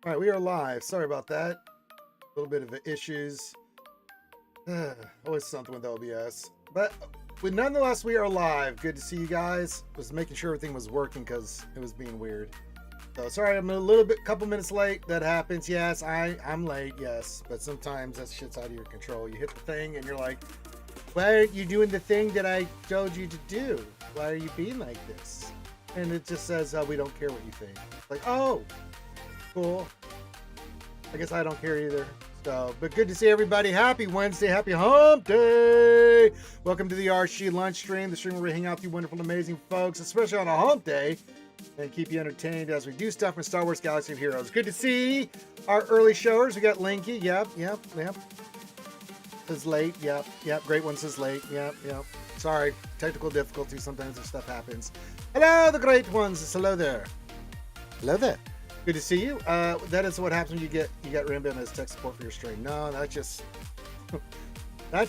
All right, we are live. Sorry about that. A little bit of issues. Always something with OBS. But nonetheless, we are live. Good to see you guys. Was making sure everything was working because it was being weird. So sorry, I'm a couple minutes late. That happens. Yes, I'm late. Yes, but sometimes that shit's out of your control. You hit the thing and you're like, why aren't you doing the thing that I told you to do? Why are you being like this? And it just says, we don't care what you think. Like, oh, cool. I guess I don't care either. So, but good to see everybody. Happy Wednesday. Happy Hump Day. Welcome to the RC Lunch Stream, the stream where we hang out with you wonderful, amazing folks, especially on a Hump Day, and keep you entertained as we do stuff in Star Wars Galaxy of Heroes. Good to see our early showers. We got Linky. Yep. Says late. Yep. Great one says late. Yep. Sorry, technical difficulty. Sometimes this stuff happens. Hello, the great ones. Hello there. Hello there. Good to see you. That is what happens when you got Rambam as tech support for your stream. No, that's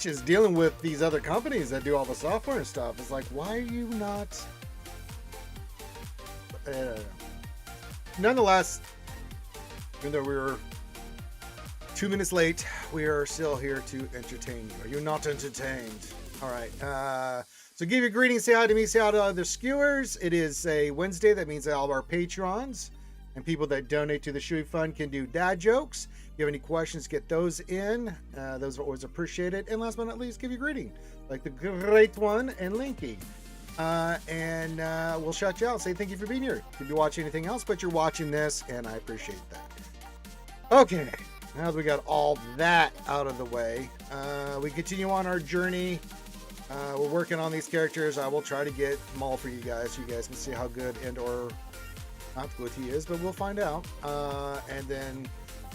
just dealing with these other companies that do all the software and stuff. It's like, why are you not? Nonetheless, even though we were 2 minutes late, we are still here to entertain you. Are you not entertained? All right. So give your greetings. Say hi to me. Say hi to other skewers. It is a Wednesday. That means that all of our patrons and people that donate to the Shui Fund can do dad jokes. If you have any questions, get those in. Those are always appreciated. And last but not least, give you a greeting, like the great one and Linky. And we'll shout you out. Say thank you for being here. You could be watching anything else, but you're watching this, and I appreciate that. Okay, now that we got all that out of the way, we continue on our journey. We're working on these characters. I will try to get them all for you guys, so you guys can see how good and or not good he is, but we'll find out. And then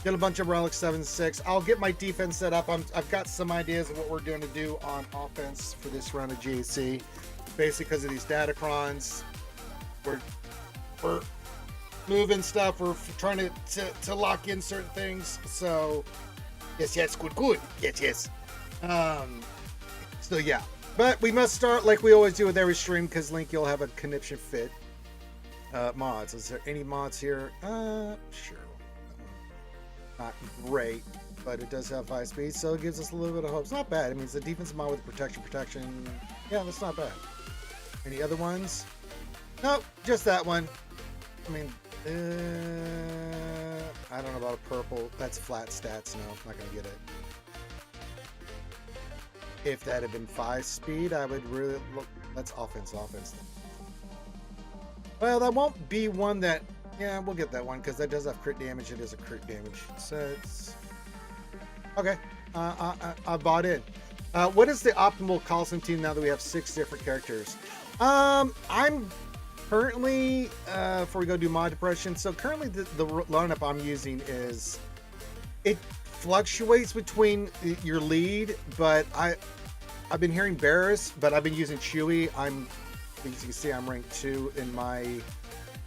get a bunch of Relic 7-6. I'll get my defense set up. I've got some ideas of what we're going to do on offense for this round of GAC. Basically, because of these datacrons, we're moving stuff. We're trying to lock in certain things. So, yes, good. Yes. So yeah, but we must start like we always do with every stream, because Link, you'll have a conniption fit. Mods. Is there any mods here? Sure. Not great, but it does have high speed, so it gives us a little bit of hope. It's not bad. I mean, it's a defensive mod with protection. Yeah, that's not bad. Any other ones? Nope, just that one. I mean, I don't know about a purple. That's flat stats. No, I'm not gonna get it. If that had been 5 speed, I would really look. That's offense. Well, that won't be one that, yeah, we'll get that one because that does have crit damage. It is a crit damage. So it's okay. I bought in. What is the optimal Coliseum team now that we have 6 different characters? I'm currently, before we go do mod depression, so currently the lineup I'm using is, it fluctuates between your lead, but I've been hearing Barris, but I've been using Chewie. As you can see, I'm ranked 2 in my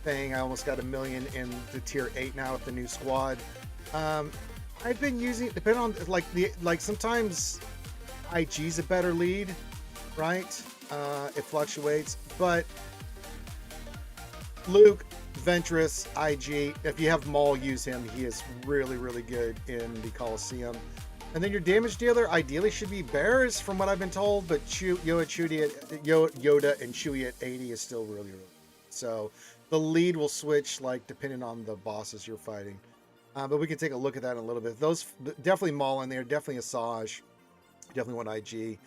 thing. I almost got 1 million in the tier 8 now with the new squad. I've been using, depending on like sometimes IG's a better lead, right? It fluctuates, but Luke, Ventress, IG, if you have Maul, use him. He is really good in the Coliseum. And then your damage dealer ideally should be Bears, from what I've been told, but Yoda and Chewie at 80 is still really good. So the lead will switch like depending on the bosses you're fighting. But we can take a look at that in a little bit. Those definitely Maul in there, definitely Asajj, definitely one IG.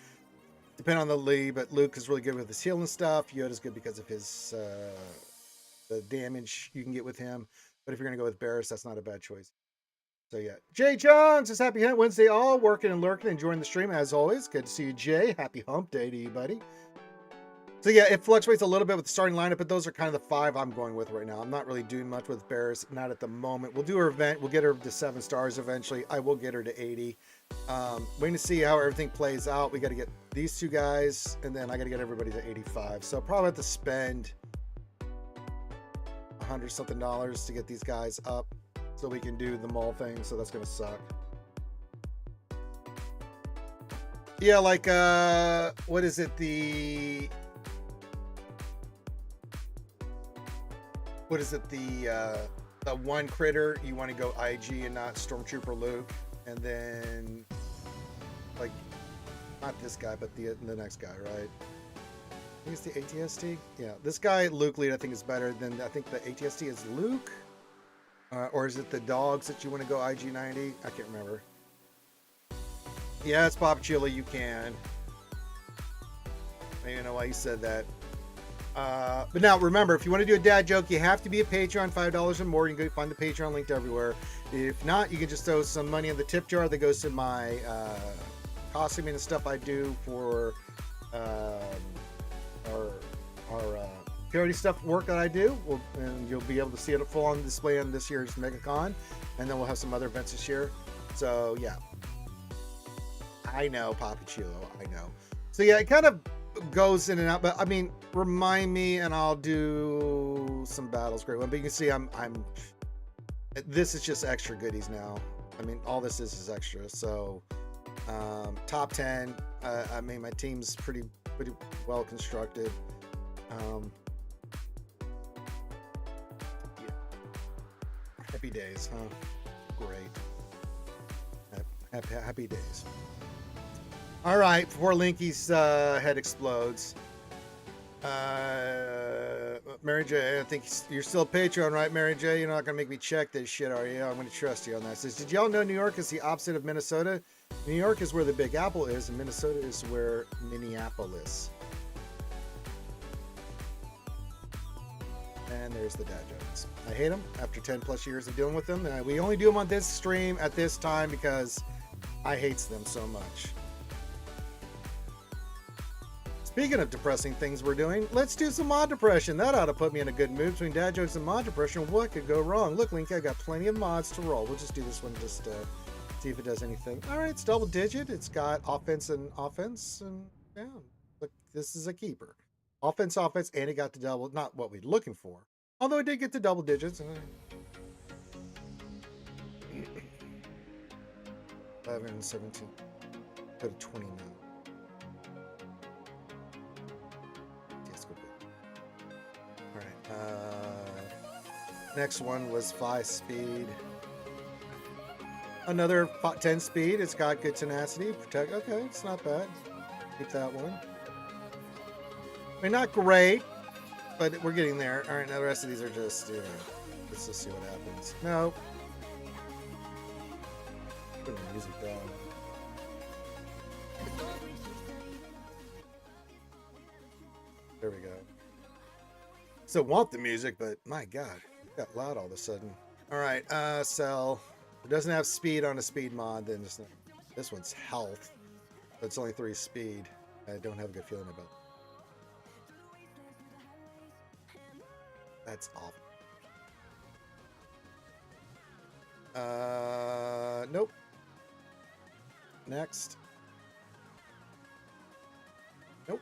Depending on the lead, but Luke is really good with his healing stuff. Yoda's good because of his the damage you can get with him. But if you're gonna go with Barris, that's not a bad choice. So yeah, Jay John says happy Hunt Wednesday, all working and lurking, enjoying the stream as always. Good to see you, Jay. Happy Hump Day to you, buddy. So yeah, it fluctuates a little bit with the starting lineup, but those are kind of the 5 I'm going with right now. I'm not really doing much with Bears, not at the moment. We'll do her event. We'll get her to 7 stars eventually. I will get her to 80. Waiting to see how everything plays out. We got to get these 2 guys, and then I got to get everybody to 85. So probably have to spend $100-something to get these guys up, so we can do the Maul thing. So that's gonna suck. Yeah, like what is it? what is it, the one critter you want to go IG and not Stormtrooper Luke, and then like not this guy but the next guy, right? I think it's the ATST. Yeah, this guy Luke lead I think is better than, I think the ATST is Luke, or is it the dogs that you want to go IG 90? I can't remember. Yeah, it's Pop Chili. You can. I don't even know why he said that. But now remember, if you want to do a dad joke, you have to be a Patreon, $5 or more. You can find the Patreon linked everywhere. If not, you can just throw some money in the tip jar that goes to my costuming and stuff I do for our charity stuff work that I do. And you'll be able to see it full on display on this year's MegaCon, and then we'll have some other events this year. So yeah, I know, Papachillo, I know. So yeah, it kind of goes in and out, but I mean, remind me and I'll do some battles. Great one. But you can see I'm this is just extra goodies now. I mean, all this is extra. So top 10. I mean, my team's pretty well constructed. Yeah. Happy days, huh? Great. Happy days. All right, before Linky's head explodes. Mary J, I think you're still a Patreon, right, Mary J? You're not going to make me check this shit, are you? I'm going to trust you on that. Says, did y'all know New York is the opposite of Minnesota? New York is where the Big Apple is, and Minnesota is where Minneapolis. And there's the dad jokes. I hate them after 10 plus years of dealing with them. And we only do them on this stream at this time because I hate them so much. Speaking of depressing things we're doing, let's do some mod depression. That ought to put me in a good mood. Between dad jokes and mod depression, what could go wrong? Look, Link, I got plenty of mods to roll. We'll just do this one, just see if it does anything. All right, it's double digit. It's got offense, and yeah, look, this is a keeper. Offense, and it got to double, not what we're looking for. Although it did get to double digits. 11, 17, go to 29. All right. Next one was 5 speed. Another 10 speed. It's got good tenacity. Protect. Okay, it's not bad. Keep that one. I mean, not great, but we're getting there. All right, now the rest of these are just, you know, let's just see what happens. No. Put the music down. There we go. Still want the music, but my God, it got loud all of a sudden. All right, Cell. It doesn't have speed on a speed mod, then just this one's health. But it's only 3 speed. I don't have a good feeling about it. That's awful. Nope. Next. Nope.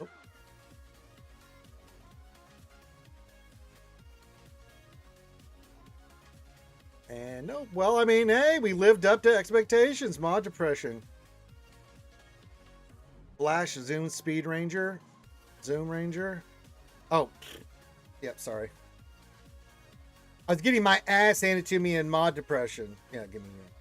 Nope. And no. Well, I mean, hey, we lived up to expectations. Mod depression. Flash Zoom Speed Ranger. Zoom Ranger. Oh. Yep, sorry. I was getting my ass handed to me in mod depression. Yeah, give me that.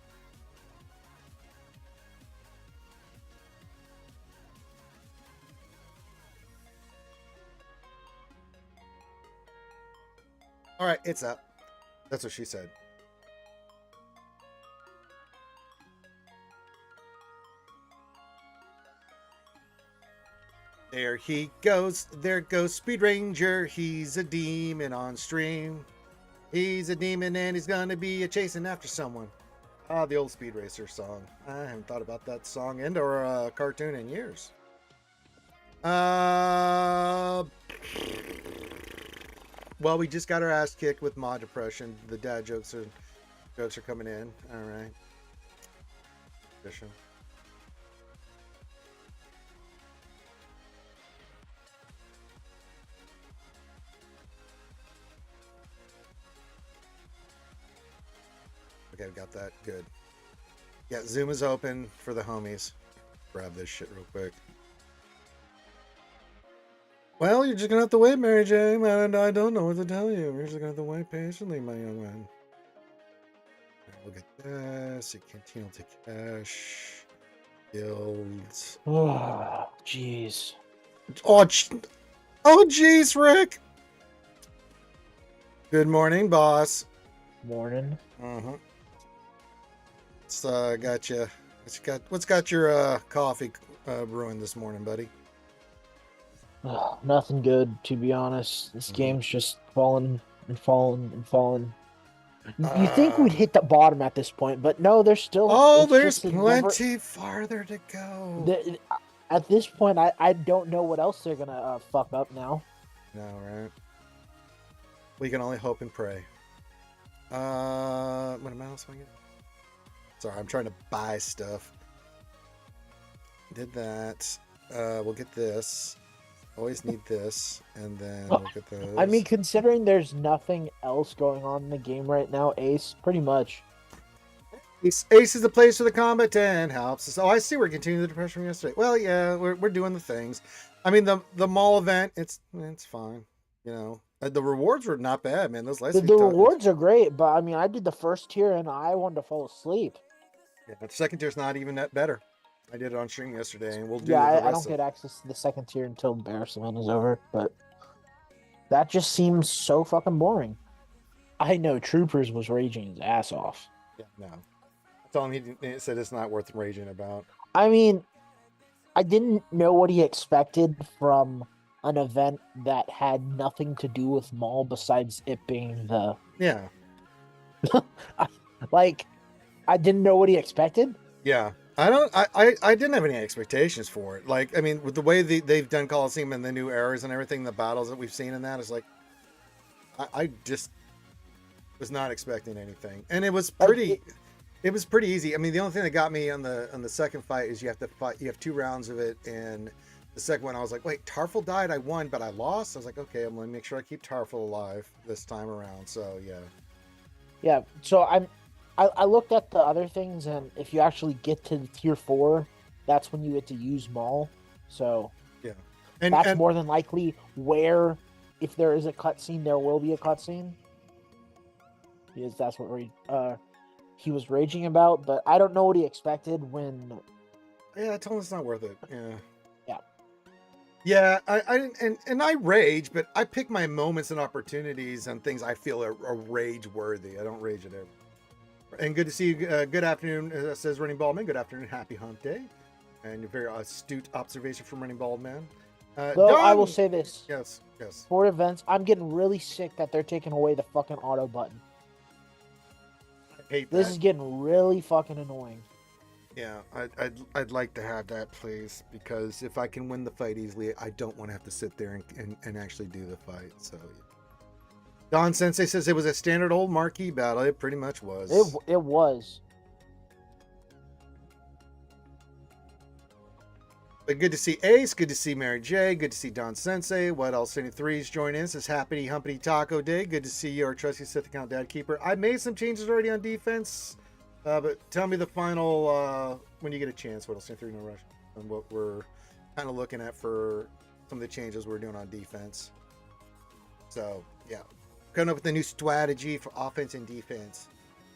All right, it's up. That's what she said. There he goes. There goes Speed Ranger. He's a demon on stream. He's a demon and he's gonna be chasing after someone. Ah, the old Speed Racer song. I haven't thought about that song and or cartoon in years. Well, we just got our ass kicked with mod depression. The dad jokes are coming in. All right. Tradition. Okay, we got that. Good. Yeah, Zoom is open for the homies. Grab this shit real quick. Well, you're just gonna have to wait, Mary Jane, and I don't know what to tell you. You're just gonna have to wait patiently, my young man. Look at this. You continue to cash. Guilds. Oh, jeez. Oh, oh, jeez, Rick. Good morning, boss. Morning. Uh-huh. It's got you. What's got your coffee brewing this morning, buddy? Nothing good, to be honest. This game's just falling and falling and falling. You think we'd hit the bottom at this point, but no, there's still. Oh, It's there's just plenty farther to go. At this point, I don't know what else they're gonna fuck up now. No, right? We can only hope and pray. What amount else am I getting? Sorry, I'm trying to buy stuff. Did that. We'll get this. Always need this, and then we'll get those. I mean, considering there's nothing else going on in the game right now, Ace, pretty much. Ace is the place for the combat and helps us. Oh, I see. We're continuing the depression from yesterday. Well, yeah, we're doing the things. I mean, the mall event, it's fine. You know, the rewards were not bad, man. Those last The rewards are great, but I mean, I did the first tier and I wanted to fall asleep. Yeah, but the second tier's not even that better. I did it on stream yesterday, and we'll do. Yeah, I don't get access to the second tier until Embarrassment is over, but that just seems so fucking boring. I know Troopers was raging his ass off. Yeah, no. I told him he said it's not worth raging about. I mean, I didn't know what he expected from an event that had nothing to do with Mall besides it being the... Yeah. Like, I didn't know what he expected. Yeah. I didn't have any expectations for it. Like, I mean, with the way they've done Coliseum and the new eras and everything, the battles that we've seen in that, is like, I just was not expecting anything. And it was pretty... It was pretty easy. I mean, the only thing that got me on the second fight is you have to fight. You have 2 rounds of it, and the second one I was like, wait, Tarful died. I won, but I lost. I was like, okay, I'm gonna make sure I keep Tarful alive this time around. So yeah. Yeah. So I looked at the other things, and if you actually get to tier 4, that's when you get to use Maul. So yeah, and more than likely where, if there is a cutscene, there will be a cutscene. Because that's what he was raging about, but I don't know what he expected when... Yeah, I told him it's not worth it. Yeah. Yeah. Yeah, I didn't, and I rage, but I pick my moments and opportunities on things I feel are rage worthy. I don't rage at everything. And good to see you. Good afternoon, says Running Baldman. Good afternoon, happy hump day. And a very astute observation from Running Baldman. Though I will say this. Yes. For events, I'm getting really sick that they're taking away the fucking auto button. This is getting really fucking annoying. Yeah, I'd like to have that, please, because if I can win the fight easily, I don't want to have to sit there and actually do the fight. So, yeah. Don Sensei says it was a standard old marquee battle. It pretty much was. It was. But good to see Ace. Good to see Mary J. Good to see Don Sensei. What else? 73's join in. Says Happy Humpity Taco Day. Good to see you, our trusty Sith account dad keeper. I made some changes already on defense, but tell me the final when you get a chance. What else? 73 no rush. And what we're kind of looking at for some of the changes we're doing on defense. So yeah, coming up with a new strategy for offense and defense.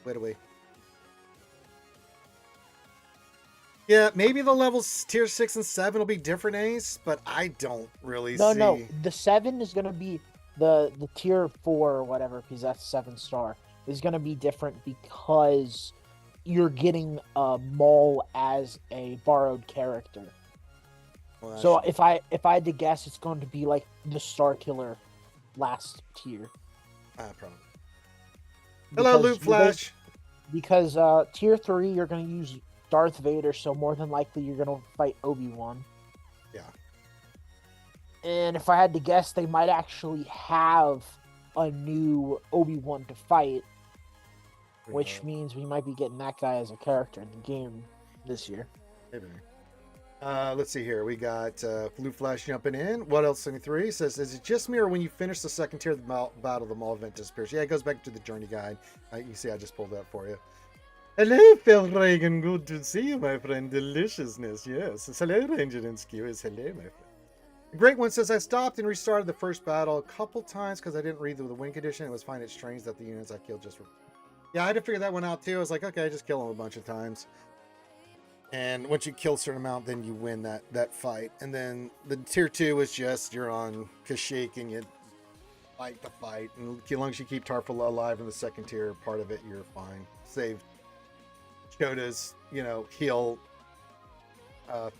Wait away. Yeah, maybe the levels tier 6 and 7 will be different, Ace, but I don't really see. No, the 7 is going to be the tier 4 or whatever, because that's 7-star, is going to be different because you're getting Maul as a borrowed character. Well, so if I had to guess, it's going to be like the Star Killer last tier. Probably. Hello, Loot Flash. Because tier 3, you're going to use Darth Vader, so more than likely you're going to fight Obi-Wan. Yeah. And if I had to guess, they might actually have a new Obi-Wan to fight, which means we might be getting that guy as a character in the game this year. Maybe. Let's see here. We got Blue Flash jumping in. What else? 73 says, is it just me or when you finish the second tier of the battle, the Maul event disappears? Yeah, it goes back to the journey guide. You see, I just pulled that for you. Hello, Phil Reagan. Good to see you, my friend. Deliciousness, yes. Hello, Ranger and Skew. Hello, my friend. The Great One says, I stopped and restarted the first battle a couple times because I didn't read the win condition. It was finding it strange that the units I killed just were... Yeah, I had to figure that one out too. I was like, okay, just kill them a bunch of times. And once you kill a certain amount, then you win that fight. And then the tier 2 was just you're on Kashyyyk and you fight the fight. And as long as you keep Tarfala alive in the second tier part of it, you're fine. Save Choda's, heal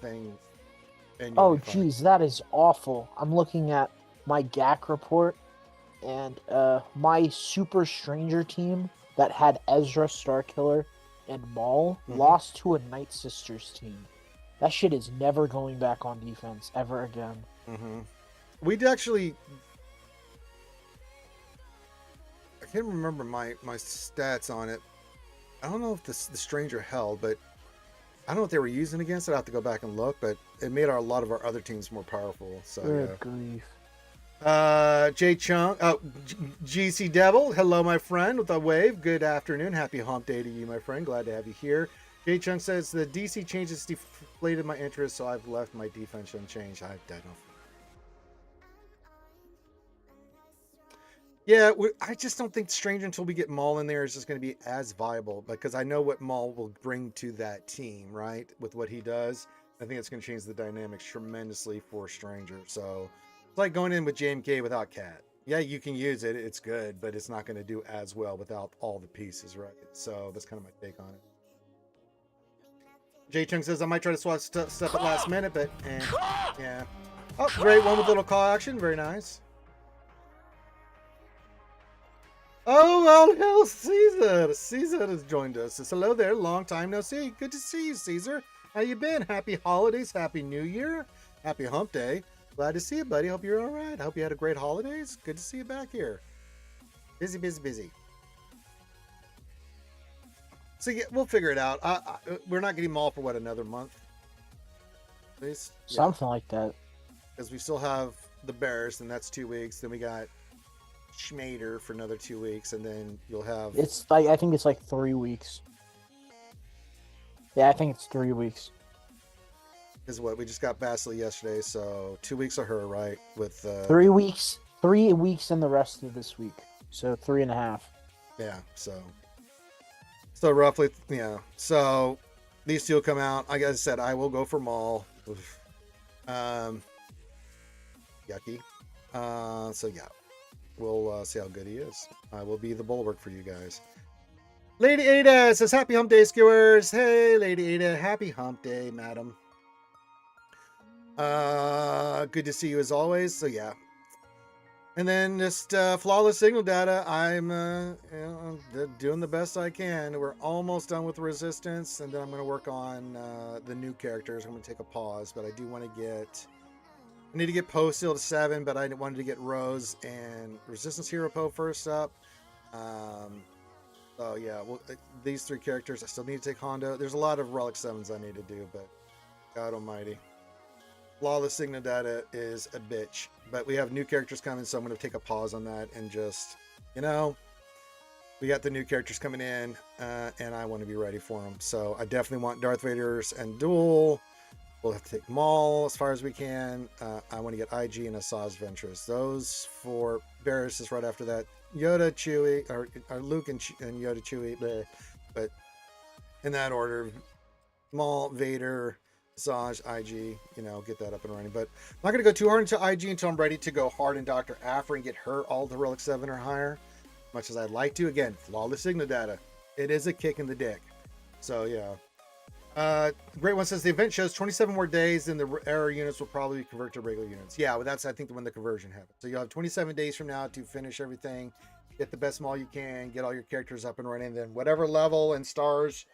thing. Oh, geez, that is awful. I'm looking at my GAC report, and my Super Stranger team that had Ezra, Starkiller, and Maul lost to a Night Sisters team. That shit is never going back on defense ever again. We'd actually... I can't remember my stats on it. I don't know if the Stranger held, but I don't know what they were using against it. I have to go back and look, but it made a lot of our other teams more powerful. So Good grief. Jay Chung, GC Devil, hello my friend with a wave. Good afternoon, happy hump day to you, my friend. Glad to have you here. Jay Chung says the DC changes deflated my interest, so I've left my defense unchanged. I don't know. Yeah, I just don't think Stranger until we get Maul in there is just going to be as viable, because I know what Maul will bring to that team, right? With what he does, I think it's going to change the dynamics tremendously for Stranger. So it's like going in with JMK without Cat. Yeah, you can use it; it's good, but it's not going to do as well without all the pieces, right? So that's kind of my take on it. Jay Chung says I might try to swap stuff at last minute, but yeah. Oh, great one with little call action, very nice. Oh, well, hell, Caesar. Caesar has joined us. Says, hello there. Long time no see. Good to see you, Caesar. How you been? Happy holidays. Happy New Year. Happy hump day. Glad to see you, buddy. Hope you're all right. Hope you had a great holidays. Good to see you back here. Busy, busy, busy. So, yeah, we'll figure it out. We're not getting Maul for, what, another month? At least? Yeah. Something like that. Because we still have the Bears, and that's 2 weeks. Then we got Schmader for another 2 weeks, and then you'll have... It's like, I think it's like 3 weeks. Yeah, I think it's 3 weeks. Is what we just got Basily yesterday, so 2 weeks of her, right? With 3 weeks, 3 weeks, and the rest of this week, so 3.5. Yeah, so roughly, yeah. So these two will come out. Like I said, I will go for Maul. Yucky. So yeah. We'll see how good he is. I will be the bulwark for you guys. Lady Ada says, happy hump day, skewers. Hey, Lady Ada. Happy hump day, madam. Good to see you as always. So, yeah. And then just flawless signal data. I'm doing the best I can. We're almost done with Resistance. And then I'm going to work on the new characters. I'm going to take a pause. But I do want to get... I need to get Poe still to 7, but I wanted to get Rose and Resistance Hero Poe first up. So yeah, well, these 3 characters, I still need to take Hondo. There's a lot of Relic 7s I need to do, but God almighty. Flawless Signal Data is a bitch. But we have new characters coming, so I'm going to take a pause on that and just, we got the new characters coming in, and I want to be ready for them. So I definitely want Darth Vader's and Duel. We'll have to take Maul as far as we can. I want to get IG and Asajj Ventress. Those 4. Barris is right after that. Yoda, Chewie, or Luke and Yoda, Chewie. Bleh. But in that order, Maul, Vader, Asajj, IG. Get that up and running. But I'm not going to go too hard into IG until I'm ready to go hard in Dr. Aphra and get her all the Relic 7 or higher. Much as I'd like to. Again, flawless signal data. It is a kick in the dick. So yeah. Great One says the event shows 27 more days, and the error units will probably convert to regular units. Yeah, well, that's I think when the conversion happens. So you'll have 27 days from now to finish everything, get the best Maul you can, get all your characters up and running. Then whatever level and stars,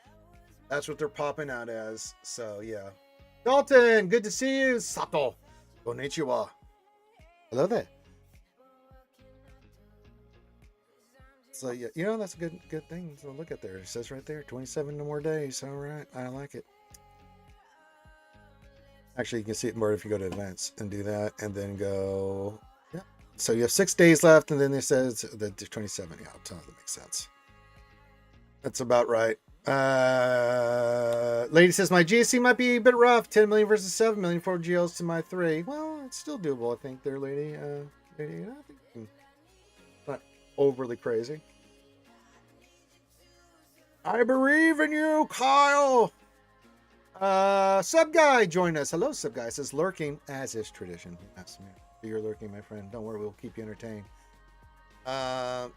that's what they're popping out as. So yeah, Dalton, good to see you. Sato, konnichiwa. Hello there. So yeah, that's a good thing to look at there. It says right there, 27 more days. All right, I like it. Actually, you can see it more if you go to events and do that, and then go. Yeah. So you have 6 days left, and then it says the 27. Yeah, that makes sense. That's about right. Lady says my GSC might be a bit rough. 10 million versus 7 million for GLs to my 3. Well, it's still doable, I think, there, lady. Lady, I think not overly crazy. I believe in you, Kyle. Sub guy joined us. Hello, sub guy. Says lurking as is tradition. Yes, man. You're lurking, my friend. Don't worry, we'll keep you entertained.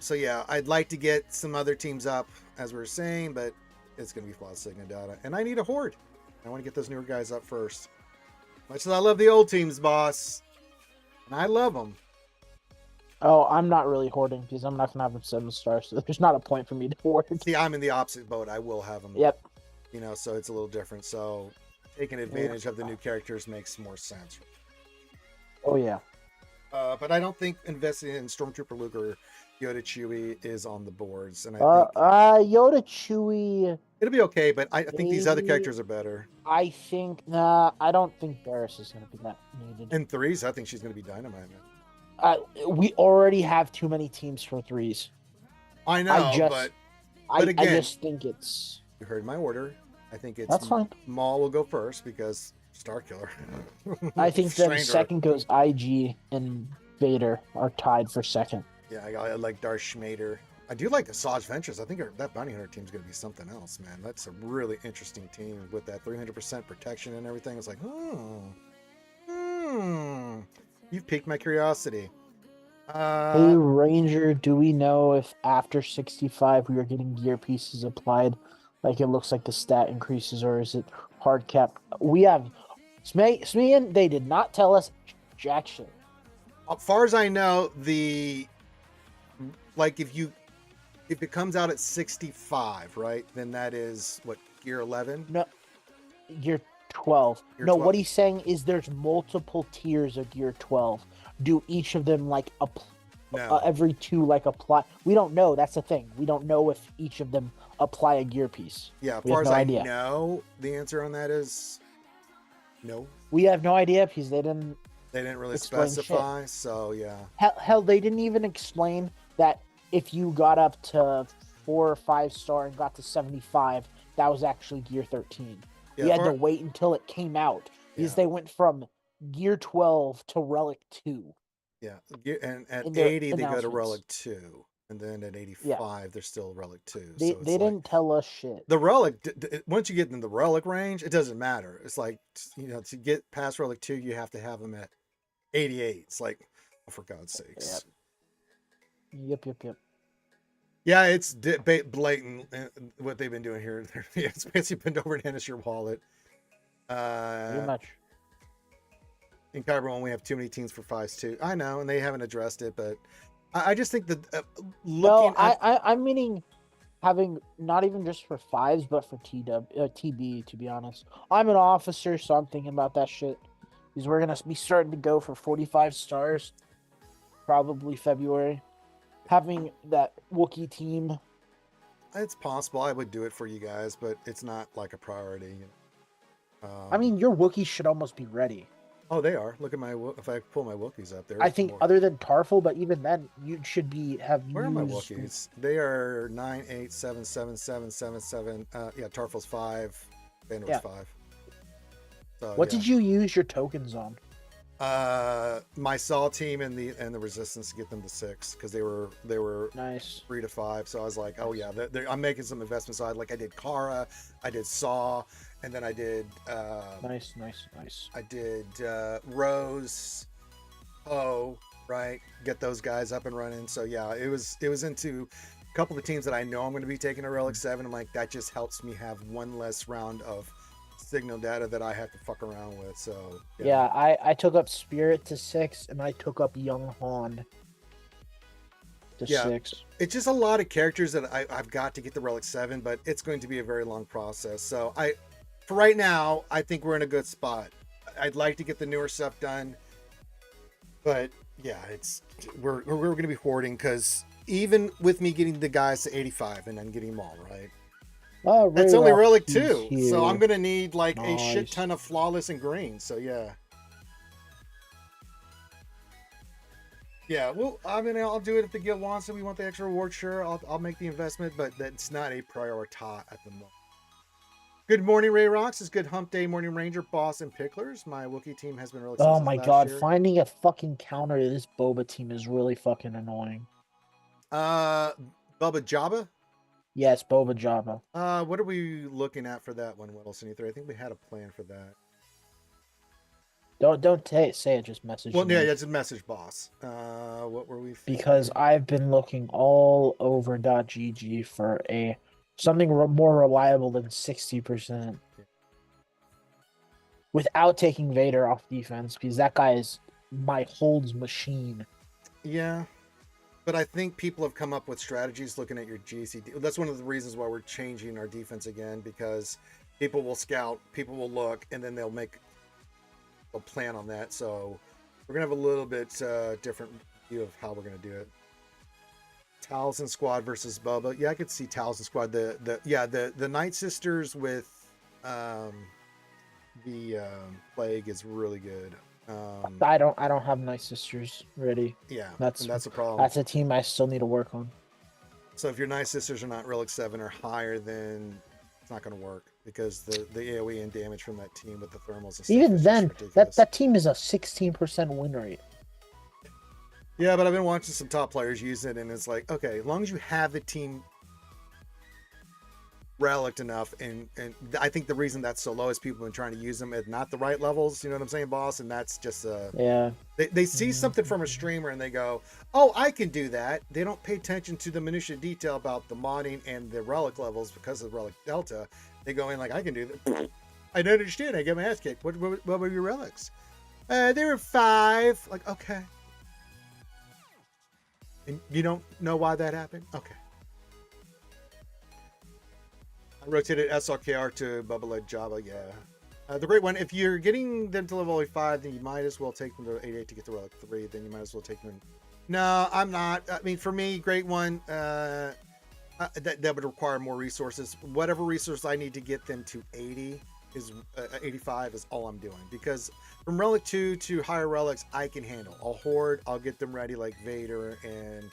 So yeah, I'd like to get some other teams up, as we were saying, but it's gonna be flawed signal data, and I need a horde. I want to get those newer guys up first. Much as I love the old teams, boss, and I love them. Oh, I'm not really hoarding because I'm not gonna have them 7 stars, so there's not a point for me to hoard. See, I'm in the opposite boat. I will have them. Yep. You know, so it's a little different. So taking advantage of the new characters makes more sense. Oh yeah. But I don't think investing in Stormtrooper Luke or Yoda Chewie is on the boards, and I think Yoda Chewie. it'll be okay. But I think these other Maybe. characters are better. I think I don't think Barris is gonna be that needed. In 3s, I think she's going to be dynamite. We already have too many teams for 3s. I know, but again, I just think it's. You heard my order. I think it's That's fine. Maul will go first because Starkiller. I think then Stranger. second goes IG and Vader are tied for second. Yeah, I like Darth Schmader. I do like Asajj Ventress. I think that bounty hunter team's going to be something else, man. That's a really interesting team with that 300% protection and everything. It's like, you've piqued my curiosity. Hey Ranger, do we know if after 65 we are getting gear pieces applied? Like it looks like the stat increases, or is it hard cap? We have Smean. They did not tell us jack shit. As far as I know, if it comes out at 65, right? Then that is what, gear 11? No, gear 12. Gear No, 12? what he's saying is there's multiple tiers of gear 12. Do each of them like No. every 2 like apply? We don't know. That's the thing. We don't know if each of them apply a gear piece. Yeah, as We far have as no I idea. know, the answer on that is no. We have no idea because they didn't. They didn't really Explain specify, so yeah. Hell, they didn't even explain that if you got up to 4 or 5 star and got to 75, that was actually gear 13. Yeah, We had to wait until it came out because Yeah. they went from gear 12 to relic 2. Yeah, and at in their 80 they go to announcements. Relic 2, and then at 85 they're still Relic 2. They so it's like, didn't tell us shit. the Relic. Once you get in the Relic range, it doesn't matter. It's like, you know, to get past Relic 2, you have to have them at 88. It's like, oh, for God's sakes. Yep. Yeah, it's blatant what they've been doing here. It's basically bend over and hand us your wallet. Pretty much. In Kyber 1, we have too many teams for 5s too. I know, and they haven't addressed it, but I just think that I'm meaning having not even just for 5s, but for TB, to be honest. I'm an officer, so I'm thinking about that shit. Because we're going to be starting to go for 45 stars, probably February. Having that Wookiee team. it's possible I would do it for you guys, but it's not like a priority. I mean, your Wookiees should almost be ready. Oh, they are. Look at if I pull my Wookiees up there. I think other than Tarful, but even then, you should Where are my Wookiees? They are 9, 8, 7, 7, 7, 7, 7. Yeah, Tarful's 5. Bandor's 5. So, what did you use your tokens on? My Saw team and the Resistance to get them to 6 because they were Nice. 3 to 5. So I was like, oh yeah, I'm making some investments. So I did Kara, I did Saw, and then I did Nice. I did Rose, Poe, right? Get those guys up and running. So yeah, it was into a couple of teams that I know I'm going to be taking a Relic 7. I'm like, that just helps me have one less round of signal data that I have to fuck around with. So yeah, I took up Spirit to 6, and I took up Young Han to 6. It's just a lot of characters that I've got to get the Relic 7, but it's going to be a very long process. So for right now, I think we're in a good spot. I'd like to get the newer stuff done, but yeah, we're going to be hoarding because even with me getting the guys to 85 and then getting them all right. Oh, That's only Relic 2, here. so I'm going to need like a Nice. shit ton of flawless and green. So yeah. Yeah, well, I mean, I'll do it if the guild wants it. We want the extra reward, sure. I'll make the investment, but that's not a priority at the moment. Good morning, Ray Rocks. Is good hump day, morning ranger, boss, and picklers. My Wookiee team has been really Oh since my last god, year. finding a fucking counter to this Boba team is really fucking annoying. Bubba Jabba. Yes, Boba Java. What are we looking at for that one, Whittle73? I think we had a plan for that. Don't say it, just message Well, me. yeah, it's a message, boss. What were we thinking? Because I've been looking all over .gg for something more reliable than 60%. Without taking Vader off defense, because that guy is my holds machine. Yeah, but I think people have come up with strategies looking at your GCD. That's one of the reasons why we're changing our defense again, because people will scout, people will look, and then they'll make a plan on that. So we're gonna have a little bit different view of how we're gonna do it. Taliesin Squad versus Bubba. Yeah, I could see Taliesin Squad. The Night Sisters with the Plague is really good. I don't have Night Sisters ready. Yeah, That's a problem. That's a team I still need to work on. So if your Night Sisters are not Relic 7 or higher, then it's not going to work, because the AoE and damage from that team with the thermals and stuff Even is then, just ridiculous. that team is a 16% win rate. Yeah, but I've been watching some top players use it, and it's like, okay, as long as you have the team relic enough, and I think the reason that's so low is people have been trying to use them at not the right levels. You know what I'm saying, boss? And that's just yeah. They see something from a streamer and they go, oh, I can do that. They don't pay attention to the minutiae detail about the modding and the relic levels because of relic delta. They go in like, I can do that. I don't understand. I get my ass kicked. What were your relics? They were 5. Like, okay. And you don't know why that happened? Okay. I rotated SLKR to Bubba Led Java, yeah. The great one, if you're getting them to level 5, then you might as well take them to 88 to get the Relic 3. Then you might as well take them. No, I'm not. I mean, for me, great one, that would require more resources. Whatever resource I need to get them to 80 is 85 is all I'm doing. Because from Relic 2 to higher relics, I can handle. I'll hoard, I'll get them ready like Vader, and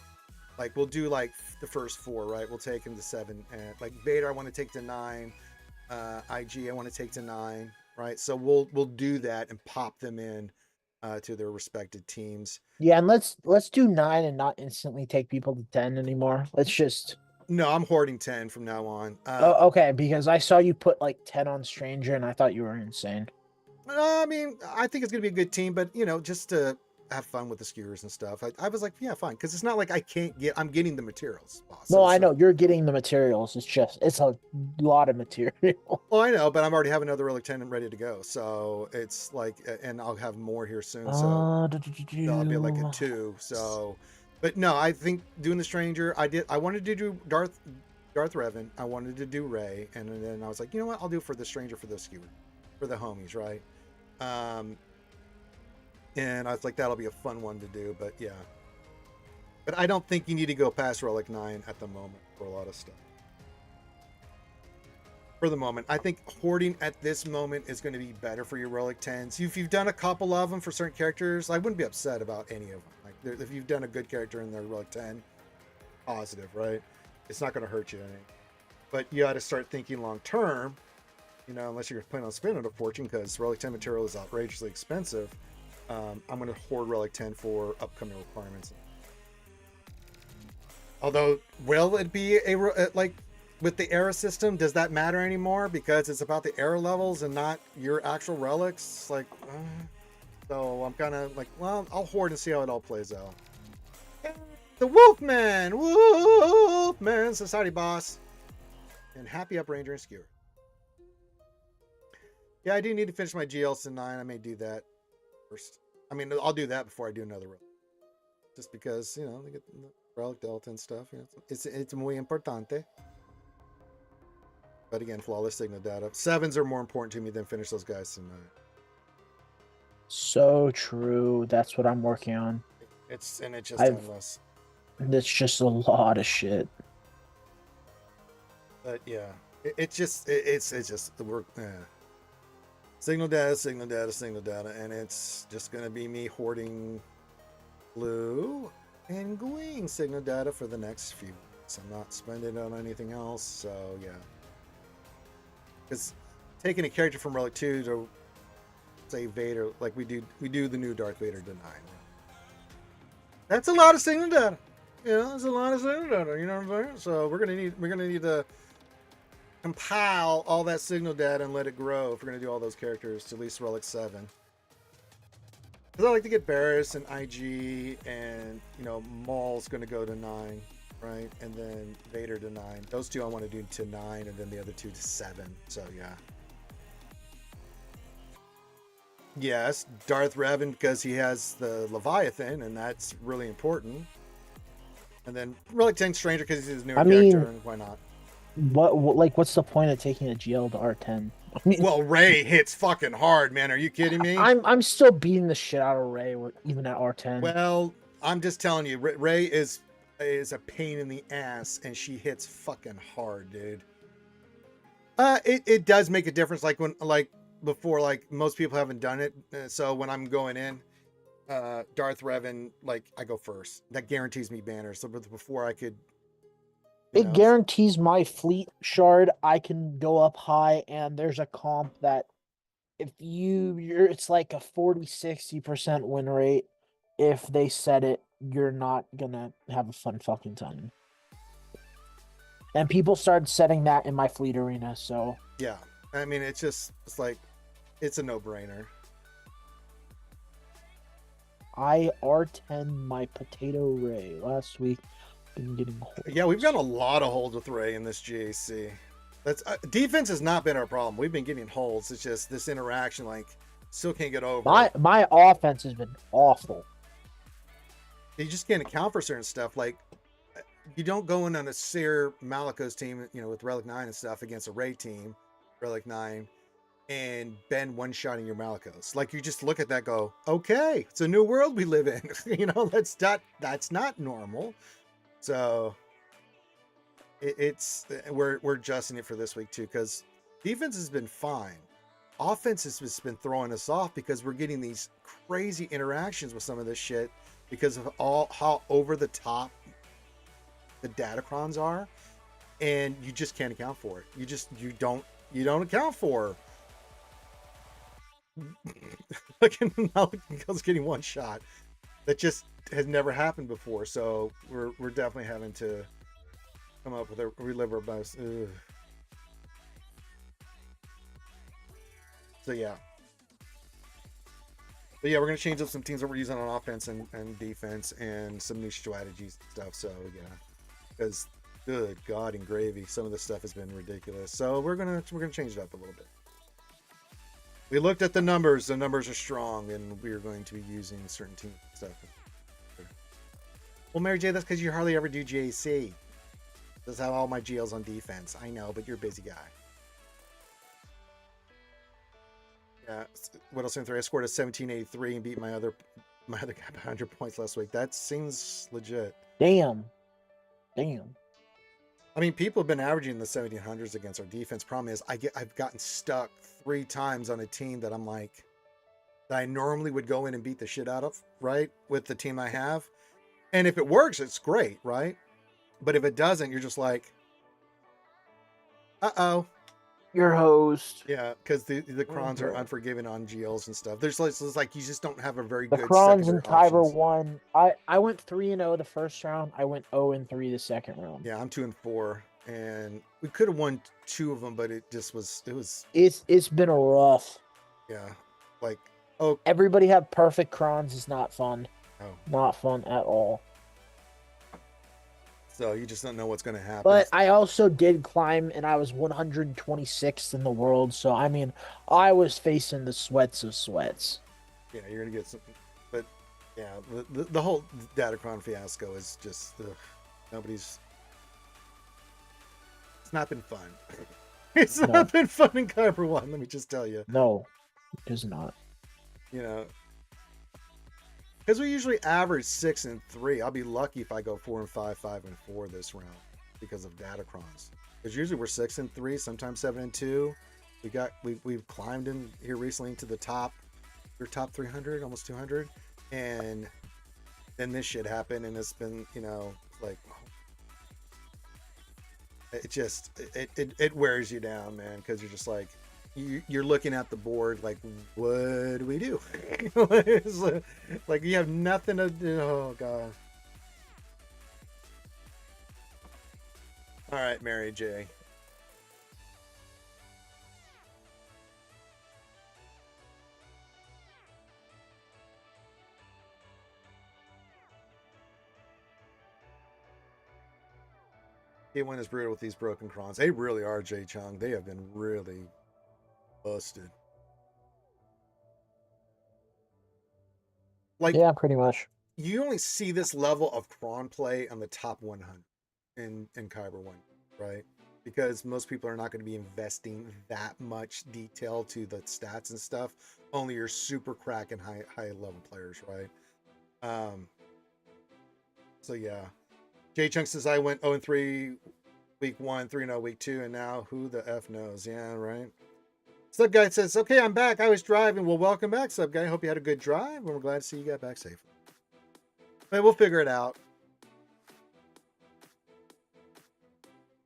like we'll do like the first 4, right? We'll take him to 7. And like Vader, I want to take to 9. IG, I want to take to 9, right? So we'll do that and pop them in to their respected teams. Yeah, and let's do 9 and not instantly take people to 10 anymore. Let's just. No, I'm hoarding 10 from now on. Oh, okay, because I saw you put like 10 on Stranger, and I thought you were insane. I mean, I think it's gonna be a good team, but you know, just to have fun with the skewers and stuff. I was like, yeah, fine, because it's not like I can't get. I'm getting the materials. No, I know you're getting the materials. It's a lot of material. Well, I know, but I'm already have another Relic 10 ready to go. So it's like, and I'll have more here soon. So I'll be like a 2. So, but no, I think doing the Stranger, I wanted to do Darth Revan. I wanted to do Rey, and then I was like, you know what? I'll do it for the Stranger, for the skewer, for the homies, right? And I was like, that'll be a fun one to do. But yeah, but I don't think you need to go past Relic 9 at the moment for a lot of stuff. For the moment, I think hoarding at this moment is going to be better for your Relic 10s. If you've done a couple of them for certain characters, I wouldn't be upset about any of them. Like if you've done a good character in their Relic 10, positive, right? It's not going to hurt you any. But you got to start thinking long term, you know, unless you're planning on spending a fortune, because Relic 10 material is outrageously expensive. I'm going to hoard Relic 10 for upcoming requirements. Although, will it be like with the era system? Does that matter anymore because it's about the era levels and not your actual relics? Like, so I'm kind of like, well, I'll hoard and see how it all plays out. The Wolfman Society boss, and happy up Ranger and Skewer. Yeah, I do need to finish my GLs 9. I may do that first. I mean, I'll do that before I do another relic. Just because, you know, they get the relic delta and stuff. You know, it's muy importante. But again, flawless signal data. 7s are more important to me than finish those guys tonight. So true. That's what I'm working on. It's just endless. That's just a lot of shit. But yeah, it's just the work. Signal data, and it's just gonna be me hoarding blue and green signal data for the next few weeks. I'm not spending it on anything else, so yeah. Because taking a character from Relic 2 to say Vader, like we do the new Darth Vader to 9. That's a lot of signal data. You know, that's a lot of signal data. You know what I'm saying? So we're gonna need to compile all that signal data and let it grow if we're gonna do all those characters to at least Relic 7. Because I like to get Barris and IG, and you know Maul's gonna go to 9, right? And then Vader to 9. Those two I want to do to 9, and then the other two to 7. So yeah. Yes, Darth Revan because he has the Leviathan, and that's really important. And then Relic 10 Stranger because he's his new character, and why not? What's the point of taking a GL to R10? I mean, well, Ray hits fucking hard, man. Are you kidding me? I'm still beating the shit out of Ray even at R10. Well, I'm just telling you, Ray is a pain in the ass, and she hits fucking hard, dude. It does make a difference, like when before, like most people haven't done it. So when I'm going in, Darth Revan, like I go first. That guarantees me banners. So before I could. It guarantees my fleet shard. I can go up high, and there's a comp that if it's like a 40-60% win rate. If they set it, you're not gonna have a fun fucking time. And people started setting that in my fleet arena, so yeah. I mean, it's like it's a no-brainer. I R10 my potato Ray last week. Been getting holds. Yeah, we've got a lot of holds with Ray in this GAC. That's defense has not been our problem. We've been getting holds. It's just this interaction, like, still can't get over. My offense has been awful. You just can't account for certain stuff. Like, you don't go in on a Seer Malicos team, you know, with Relic 9 and stuff against a Ray team, Relic 9, and Ben one-shotting your Malicos. Like, you just look at that, go, okay, it's a new world we live in. You know, that's not normal. So we're adjusting it for this week too, because defense has been fine. Offense has just been throwing us off because we're getting these crazy interactions with some of this shit because of how over the top the datacrons are, and you just can't account for it. You don't account for. Like Malik's getting one shot. That just has never happened before, so we're definitely having to come up with a relive our best. So yeah. But yeah, we're gonna change up some teams that we're using on offense and defense and some new strategy stuff. So yeah, because good God and gravy, some of this stuff has been ridiculous. So we're gonna change it up a little bit. We looked at the numbers. The numbers are strong, and we are going to be using certain team stuff. Well, Mary J, that's because you hardly ever do GAC. That's how all my GL's on defense. I know, but you're a busy guy. Yeah. What else? I scored a 1783 and beat my other guy by 100 points last week. That seems legit. Damn. I mean, people have been averaging the 1700s against our defense. Problem is, I've gotten stuck 3 times on a team that I'm like, that I normally would go in and beat the shit out of, right? With the team I have. And if it works, it's great, right? But if it doesn't, you're just like, uh-oh. You're hosed. Yeah, because the crons are unforgiving on GLs and stuff. There's like you just don't have a very the good crons and Kyber won. I went 3-0 the first round. I went 0-3 the second round. Yeah, I'm 2-4, and we could have won 2 of them, but it was. It's been a rough. Yeah, like everybody have perfect crons is not fun. No. Not fun at all. So you just don't know what's going to happen. But I also did climb, and I was 126th in the world. So, I mean, I was facing the sweats of sweats. Yeah, you're going to get some. But, yeah, the whole Datacron fiasco is just, nobody's. It's not been fun. It's not been fun in Kyber 1, let me just tell you. No, it is not. You know, because we usually average 6-3. I'll be lucky if I go 4-5, 5-4 this round because of Datacrons. Because usually we're 6-3, sometimes 7-2. We've climbed in here recently into the top 300, almost 200, and then this shit happened, and it's been, you know, like it wears you down, man, because you're just like, you're looking at the board like, what do we do? It's like you have nothing to do. Oh god. All right, Mary J. K1 is brutal with these broken crons. They really are, Jay Chung. They have been really busted. Like, Yeah, pretty much. you only see this level of cron play on the top 100 in Kyber 1, right? Because most people are not going to be investing that much detail to the stats and stuff. Only your super crack and high level players, right? So yeah. Jay Chung says I went 0-3 week 1, 3-0 week 2, and now who the F knows? Yeah, right. Sub guy says, okay, I'm back. I was driving. Well, welcome back, Sub guy. Hope you had a good drive, and we're glad to see you got back safely. But we'll figure it out.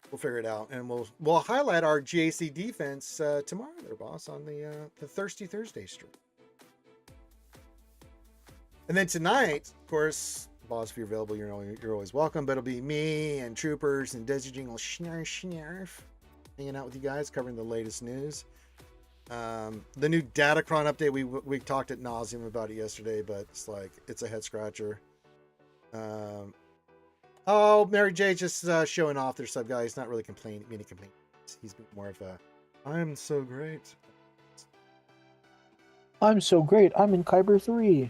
We'll figure it out, and we'll highlight our GAC defense tomorrow, there, boss, on the Thirsty Thursday stream. And then tonight, of course, boss, if you're available, you're always welcome. But it'll be me and Troopers and Desi Jingle Schnarf hanging out with you guys, covering the latest news. The new Datacron update, we talked at nauseum about it yesterday, but it's a head scratcher. Oh, Mary J just showing off their sub guy. He's not really complaining. He's more of a, I'm so great. I'm so great. I'm in Kyber 3.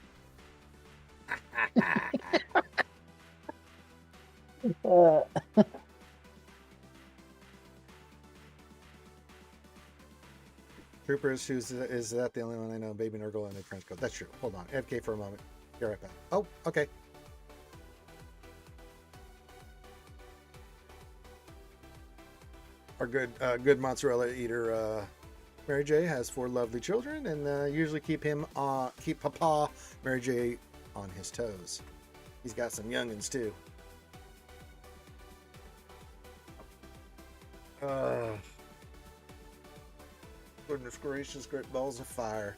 Troopers, is that the only one I know? Baby Nurgle and the trench coat. That's true. Hold on. FK for a moment. Be right back. Oh, okay. Our good mozzarella eater, Mary J, has 4 lovely children, and usually keep Papa Mary J on his toes. He's got some youngins too. Goodness gracious, great balls of fire.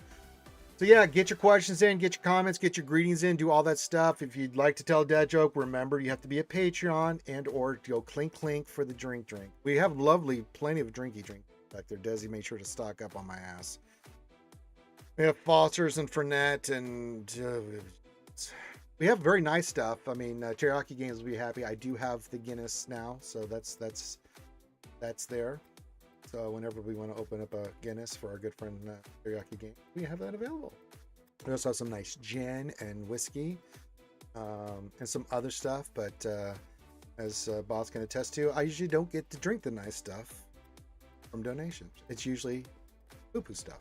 So yeah, get your questions in, get your comments, get your greetings in, do all that stuff. If you'd like to tell a dad joke, remember you have to be a Patreon and or go clink clink for the drink. We have plenty of drinky drink back there. Desi made sure to stock up on my ass. We have Foster's and Fernet, and we have very nice stuff. I mean, Cherokee Games will be happy. I do have the Guinness now, so that's there. So whenever we want to open up a Guinness for our good friend Cherokee Game, we have that available. We also have some nice gin and whiskey, and some other stuff. But as Boss can attest to, I usually don't get to drink the nice stuff from donations. It's usually poo-poo stuff.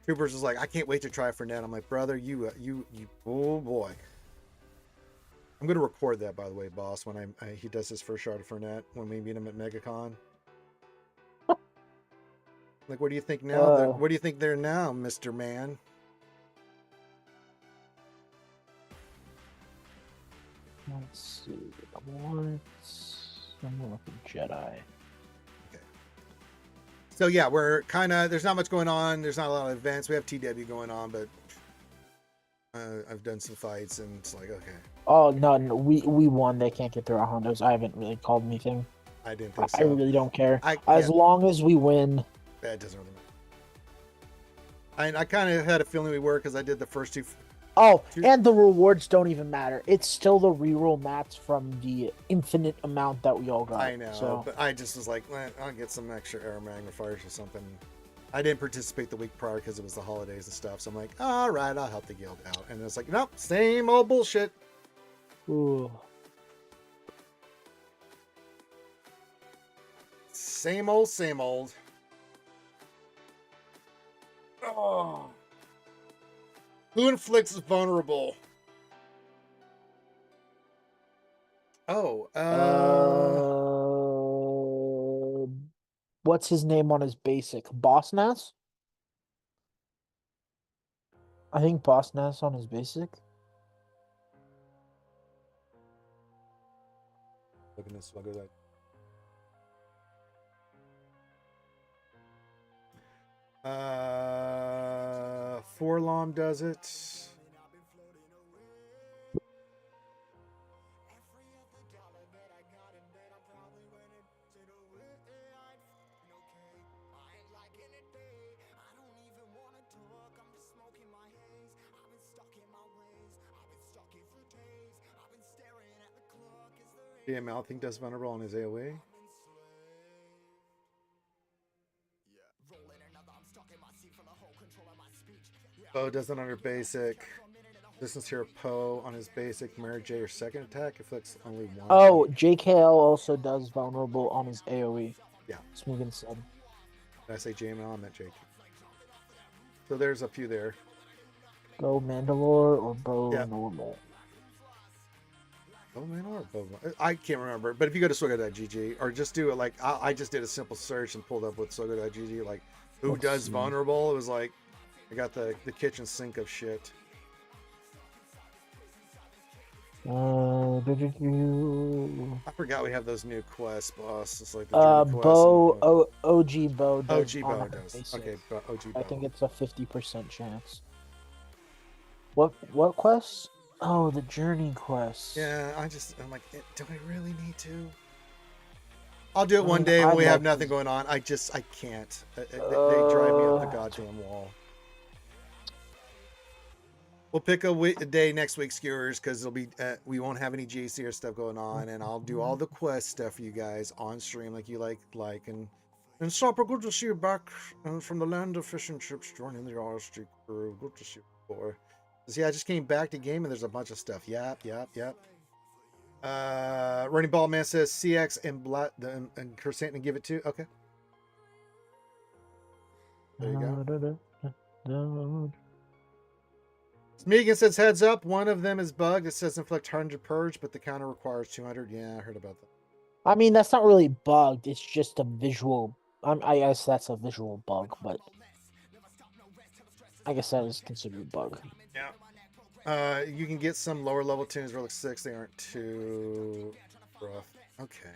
Troopers is like, I can't wait to try Fernet. I'm like, brother, you, oh boy. I'm going to record that, by the way, boss, when he does his first shot of Fernet, when we meet him at MegaCon. Like, what do you think now? What do you think they're now, Mr. Man? Let's see. I'm looking Jedi. Okay. So yeah, we're kind of, there's not much going on. There's not a lot of events. We have TW going on, but I've done some fights, and it's like, okay. Oh no, we won. They can't get through our Hondos. I haven't really called anything. I didn't think so. I really don't care. As long as we win. That doesn't really matter. I kind of had a feeling we were, because I did the first two. Oh, and the rewards don't even matter. It's still the reroll mats from the infinite amount that we all got. I know, but I just was like, I'll get some extra air magnifiers or something. I didn't participate the week prior because it was the holidays and stuff. So I'm like, all right, I'll help the guild out. And it's like, nope, same old bullshit. Ooh. Same old, same old. Oh. Who inflicts vulnerable? Oh, what's his name on his basic? Boss Nass? I think Boss Nass on his basic. Look at this. I'll go that. Forlom does it. Yeah, Mouthing does vulnerable on his AoE. Bo does it under basic. Distance here, Poe on his basic. Mary J or second attack afflicts only one. Oh, JKL also does vulnerable on his AoE. Yeah. Smeagol said. Did I say JML? I meant JK. So there's a few there. Go Mandalore or Bo Yeah. normal? Bo Mandalore or Bo? I can't remember. But if you go to SWGOH.gg or just do it like I just did a simple search and pulled up with SWGOH.gg like who Let's does see. vulnerable. It was like I got the kitchen sink of shit. I forgot we have those new quests, boss. It's like the journey quest. Bo OG Bo does. OG Bo does. Basic. Okay, OG Bo. I think it's a 50% chance. What quest? Oh, the journey quest. Yeah, I'm like, do I really need to? I'll do it one day when we have nothing going on. I can't. They drive me up the goddamn wall. We'll pick a day next week, skewers, because it'll be we won't have any JCR stuff going on, and I'll do all the quest stuff for you guys on stream, like you like. And Stopper, good to see you back from the land of fish and chips, joining the RSG crew. Good to see you, boy. See, I just came back to game, and there's a bunch of stuff. Yep. Running Ball Man says CX and Blood and Crescent and give it to. Okay. There you go. Smeagol says, heads up, one of them is bugged. It says inflict 100 purge, but the counter requires 200. Yeah, I heard about that. I mean, that's not really bugged. It's just a visual. I guess that's a visual bug, but I guess that is considered a bug. Yeah. You can get some lower level tunes, Relic 6. They aren't too rough. Okay.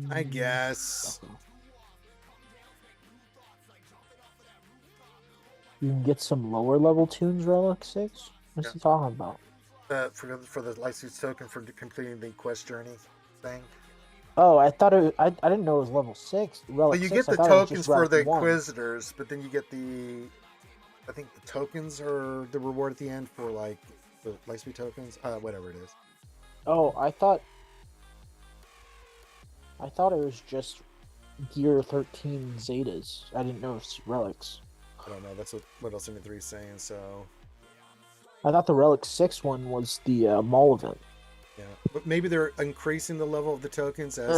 I guess. You can get some lower level tunes, Relic 6? What's he talking about? For the license token for completing the quest journey thing. Oh, I thought I didn't know it was level 6. Relic you 6, get the tokens for the Inquisitors, but then you get I think the tokens are the reward at the end for like the Lightspeed tokens, whatever it is. Oh, I thought it was just Gear 13 Zetas. I didn't know it's relics. I don't know. That's what else in the 3 is saying. So I thought the Relic 6 one was the mall event. Yeah, but maybe they're increasing the level of the tokens as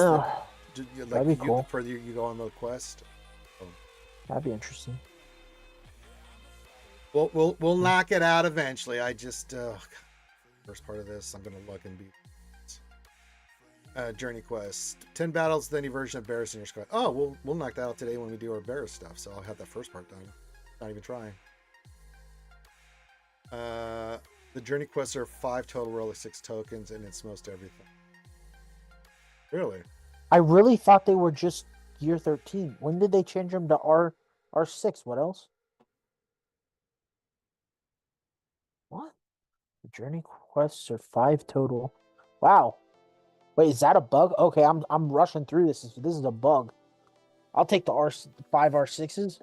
that'd be cool. The further you go on the quest. Oh. That'd be interesting. We'll knock it out eventually. I just first part of this, I'm gonna look and be journey quest 10 battles, then any version of Barris in your squad. Oh, we'll knock that out today when we do our Barris stuff. So I'll have that first part done. Not even trying. The journey quests are 5 total, Relic 6 tokens, and it's most everything. Really? I really thought they were just Gear 13. When did they change them to R6? What else? What? The journey quests are 5 total. Wow. Wait, is that a bug? Okay, I'm rushing through this. This is a bug. I'll take the R5 R6s.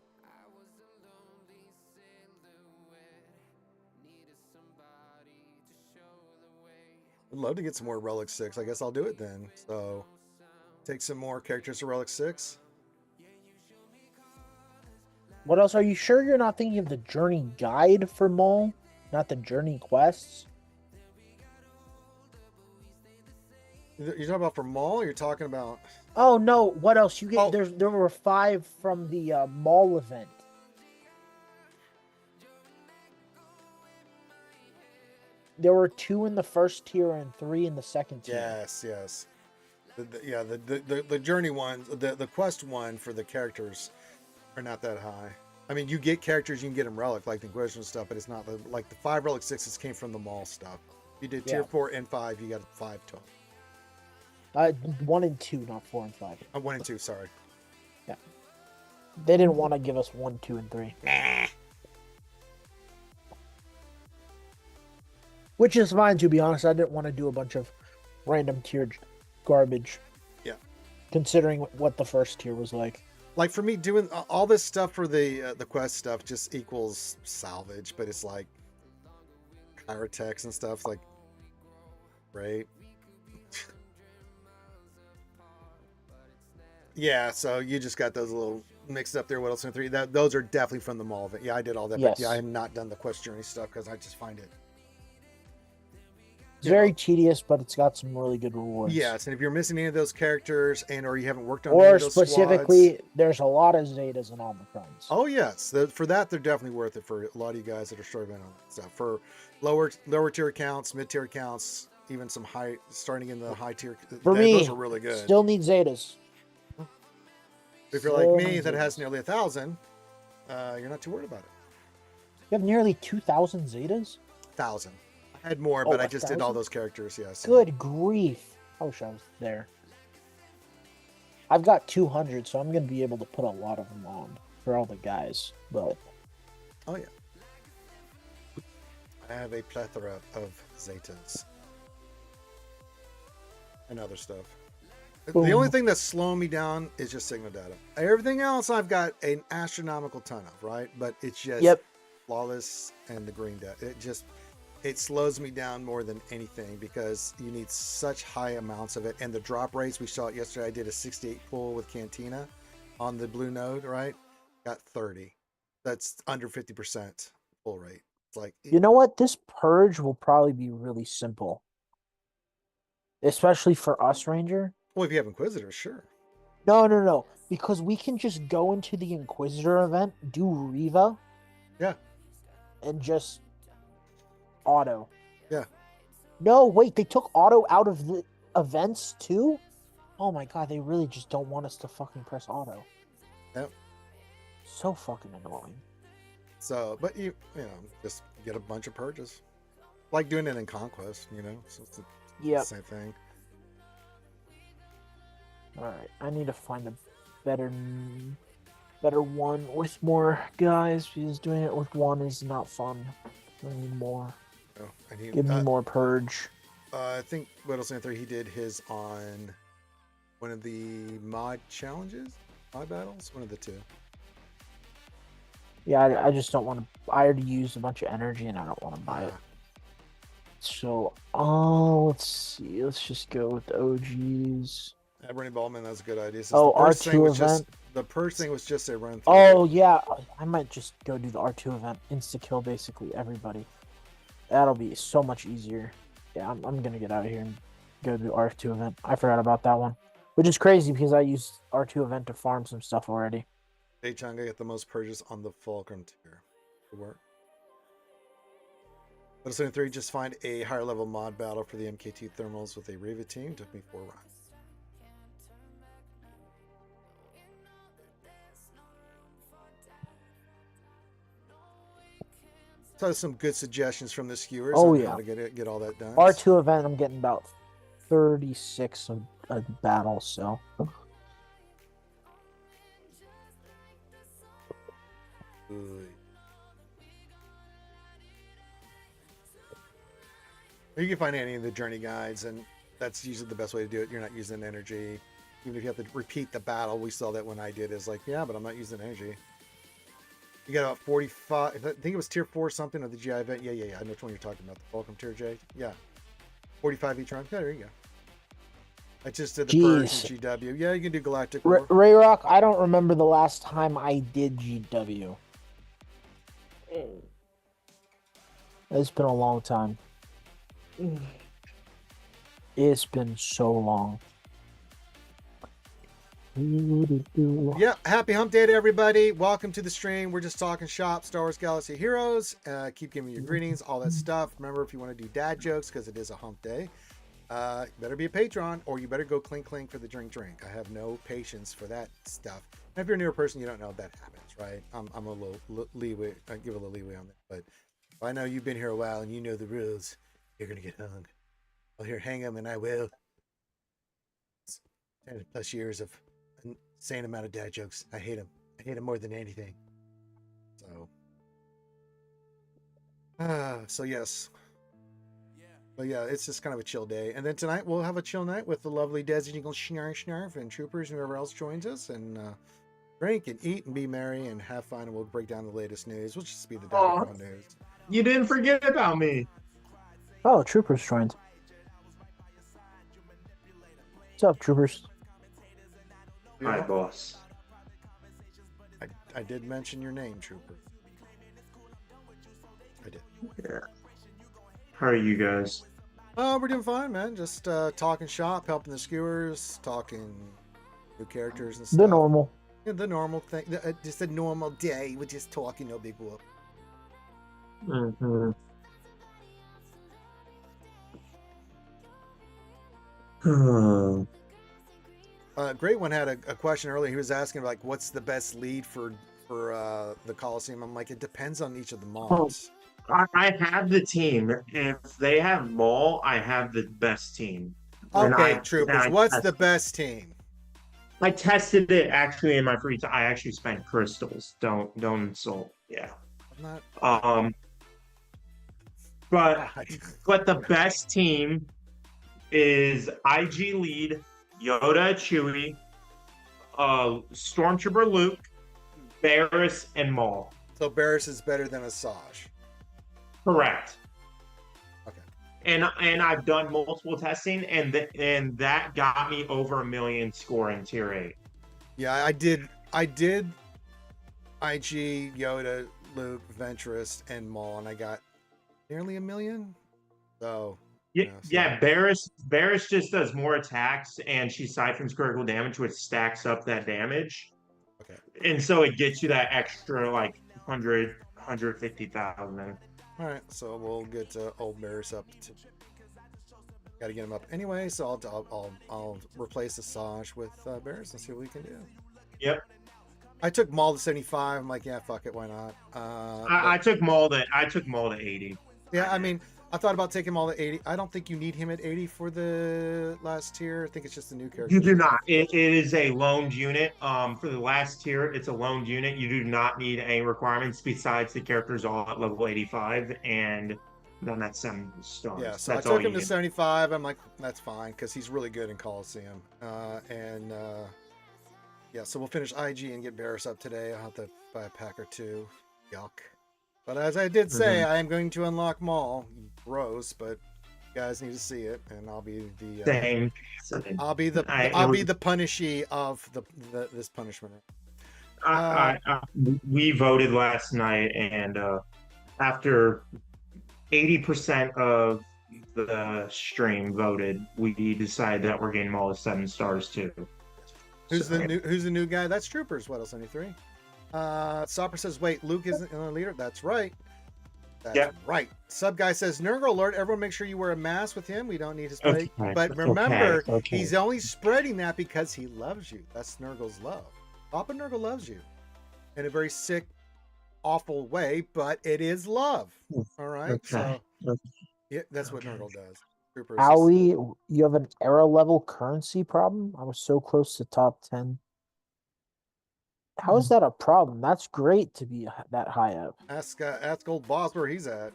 I'd love to get some more Relic 6. I guess I'll do it then. So, take some more characters to Relic 6. What else? Are you sure you're not thinking of the Journey Guide for Maul? Not the Journey Quests? You're talking about for Maul, or you're talking about... Oh, no. What else? You get there were 5 from the Maul event. There were 2 in the first tier and 3 in the second tier. Yes. The journey ones, the quest one for the characters are not that high. I mean, you get characters, you can get them Relic, like the Inquisition stuff, but it's not like the 5 Relic 6s came from the Maul stuff. You did tier 4 and 5, you got 5 total. 1 and 2, not 4 and 5. 1 and 2, sorry. Yeah. They didn't want to give us 1, 2, and 3. Nah. Which is fine, to be honest. I didn't want to do a bunch of random tiered garbage. Yeah. Considering what the first tier was like. Like for me, doing all this stuff for the quest stuff just equals salvage, but it's like chirotex and stuff, like, right? Yeah, so you just got those little mixed up there. What else in 3? Those are definitely from the mall event. Yeah, I did all that, Yes. but yeah, I have not done the quest journey stuff because I just find it. It's very tedious, but it's got some really good rewards. Yes, and if you're missing any of those characters and or you haven't worked on or any of those specifically, squads, there's a lot of Zetas and Omicrons. oh yes, for that they're definitely worth it for a lot of you guys that are struggling on that stuff. For lower tier accounts, mid tier accounts, even some high starting in the high tier. For me, those are really good. Still need Zetas. If you're like me that has nearly 1,000, you're not too worried about it. You have nearly 2,000 Zetas? 1,000. I had more, but I just did all those characters. Yes. Good grief! I wish I was there. I've got 200, so I'm gonna be able to put a lot of them on for all the guys. But oh yeah, I have a plethora of Zetas and other stuff. Boom. The only thing that's slowing me down is just signal data. Everything else I've got an astronomical ton of, right? But it's just flawless and the green data. It slows me down more than anything because you need such high amounts of it. And the drop rates, we saw it yesterday. I did a 68 pull with Cantina on the blue node, right? Got 30. That's under 50% pull rate. It's like, you know what? This purge will probably be really simple. Especially for us, Ranger. Well, if you have Inquisitors, sure. No. Because we can just go into the Inquisitor event, do Riva. Yeah. And just auto. Yeah. No, wait, they took auto out of the events too? Oh my god, they really just don't want us to fucking press auto. Yep. So fucking annoying. So, but you know, just get a bunch of purges. Like doing it in Conquest, you know? So it's the same thing. Alright, I need to find a better one with more guys, because doing it with one is not fun. I need more. Oh, Give me more purge. I think Whittleson 3, he did his on one of the mod challenges, mod battles, one of the two. Yeah, I just don't want to. I already used a bunch of energy and I don't want to buy it. So, let's see. Let's just go with the OGs. Yeah, Bernie Ballman, that's a good idea. So R2 event. The first thing was just a run through. Oh, yeah. I might just go do the R2 event. Insta-kill basically everybody. That'll be so much easier. Yeah, I'm going to get out of here and go do the R2 event. I forgot about that one. Which is crazy because I used R2 event to farm some stuff already. Hey, Changa, get the most purges on the Fulcrum tier. Good work. Whittleson 3, just find a higher level mod battle for the MK2 thermals with a Riva team. Took me 4 rounds. So some good suggestions from the skewers. Oh, on yeah. How to get all that done. R2 event, I'm getting about 36 a battle, so. You can find any of the journey guides, and that's usually the best way to do it. You're not using energy. Even if you have to repeat the battle, we saw that when I did. Is like, yeah, but I'm not using energy. You got about 45. I think it was tier 4 something of the GI event. Yeah. I know which one you're talking about. The Fulcrum tier J. Yeah. 45 each round. Yeah, there you go. I just did the purge in GW. Yeah, you can do Galactic War. Ray Rock, I don't remember the last time I did GW. It's been a long time. It's been so long. Yeah, happy hump day to everybody. Welcome to the stream. We're just talking shop, Star Wars Galaxy Heroes. Keep giving me your greetings, all that stuff. Remember, if you want to do dad jokes, because it is a hump day, better be a patron, or you better go clink for the drink. I have no patience for that stuff. And if you're a newer person, you don't know that happens, right? I'm a little leeway. I give a little leeway on that. But if I know you've been here a while and you know the rules, you're gonna get hung. Well, here, hang them, and I will. 10+ years of insane amount of dad jokes. I hate them. I hate him more than anything. So, so yes. But yeah, it's just kind of a chill day. And then tonight we'll have a chill night with the lovely Desert Eagle Snarf and Troopers and whoever else joins us, and drink and eat and be merry and have fun. And we'll break down the latest news. We'll just be the Datacron news. You didn't forget about me. Oh, Troopers joined. What's up, Troopers? Hi, boss. I did mention your name, Trooper. I did. Yeah. How are you guys? We're doing fine, man. Just talking shop, helping the skewers, talking new characters and stuff. The normal. Yeah, the normal thing. Just a normal day. We're just talking, no big whoop. Mm-hmm. Great One had a question earlier. He was asking like, what's the best lead for the Coliseum? I'm like, it depends on each of the mobs. I have the team. If they have Maul, I have the best team. Okay, Troopers, what's the best team? I tested it actually in my free time. I actually spent crystals. Don't insult. Yeah. I'm not. But the best team is IG lead, Yoda, Chewie, Stormtrooper Luke, Barriss, and Maul. So Barriss is better than Asajj. Correct. Okay. And I've done multiple testing, and that got me over 1 million score in tier 8. Yeah, I did IG, Yoda, Luke, Ventress, and Maul, and I got nearly 1 million. So yeah, Barriss just does more attacks, and she siphons critical damage, which stacks up that damage. Okay. And so it gets you that extra like 150,000. All right, so we'll get old Barriss up to. Got to get him up anyway. So I'll replace Asajj with Barriss and see what we can do. Yep. I took Maul to 75. I'm like, yeah, fuck it, why not? I took Maul to 80. Yeah, I mean, I thought about taking Maul to 80. I don't think you need him at 80 for the last tier. I think it's just a new character. You do not. It is a loaned unit. For the last tier, it's a loaned unit. You do not need any requirements besides the characters all at level 85, and then that's 7 stars. Yeah, so that's I took him to 75. I'm like, that's fine because he's really good in Coliseum. Yeah, so we'll finish IG and get Barriss up today. I'll have to buy a pack or two. Yuck. But as I did say, I am going to unlock Maul. Gross, but you guys need to see it, and I'll be the Same. I'll be the punishee of this punishment. We voted last night, and after 80% of the stream voted, we decided that we're getting Maul to 7 stars too. Who's the new guy? That's Troopers. What else? 73. Sopper says, wait, Luke isn't in the leader? That's right. That's right. Sub guy says, Nurgle alert, everyone make sure you wear a mask with him. We don't need his plate. Okay. But remember, he's only spreading that because he loves you. That's Nurgle's love. Papa Nurgle loves you. In a very sick, awful way, but it is love. All right? So, yeah, that's what Nurgle does. Troopers. Howie, you have an era level currency problem? I was so close to top 10. How is that a problem? That's great to be that high up. Ask old boss where he's at.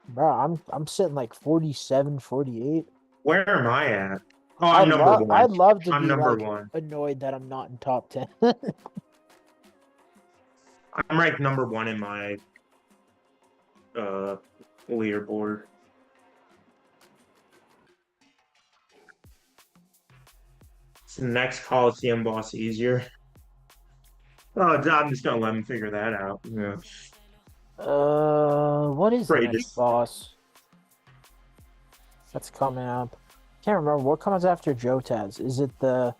Bro, I'm sitting like 47, 48. Where am I at? Oh, I'm number 1. I'd love to be number like 1. Annoyed that I'm not in top 10. I'm ranked number 1 in my leaderboard. Is the next Coliseum boss easier? Oh, I'm just gonna let him figure that out. Yeah. What is the next boss that's coming up? Can't remember what comes after Jotaz. Is it the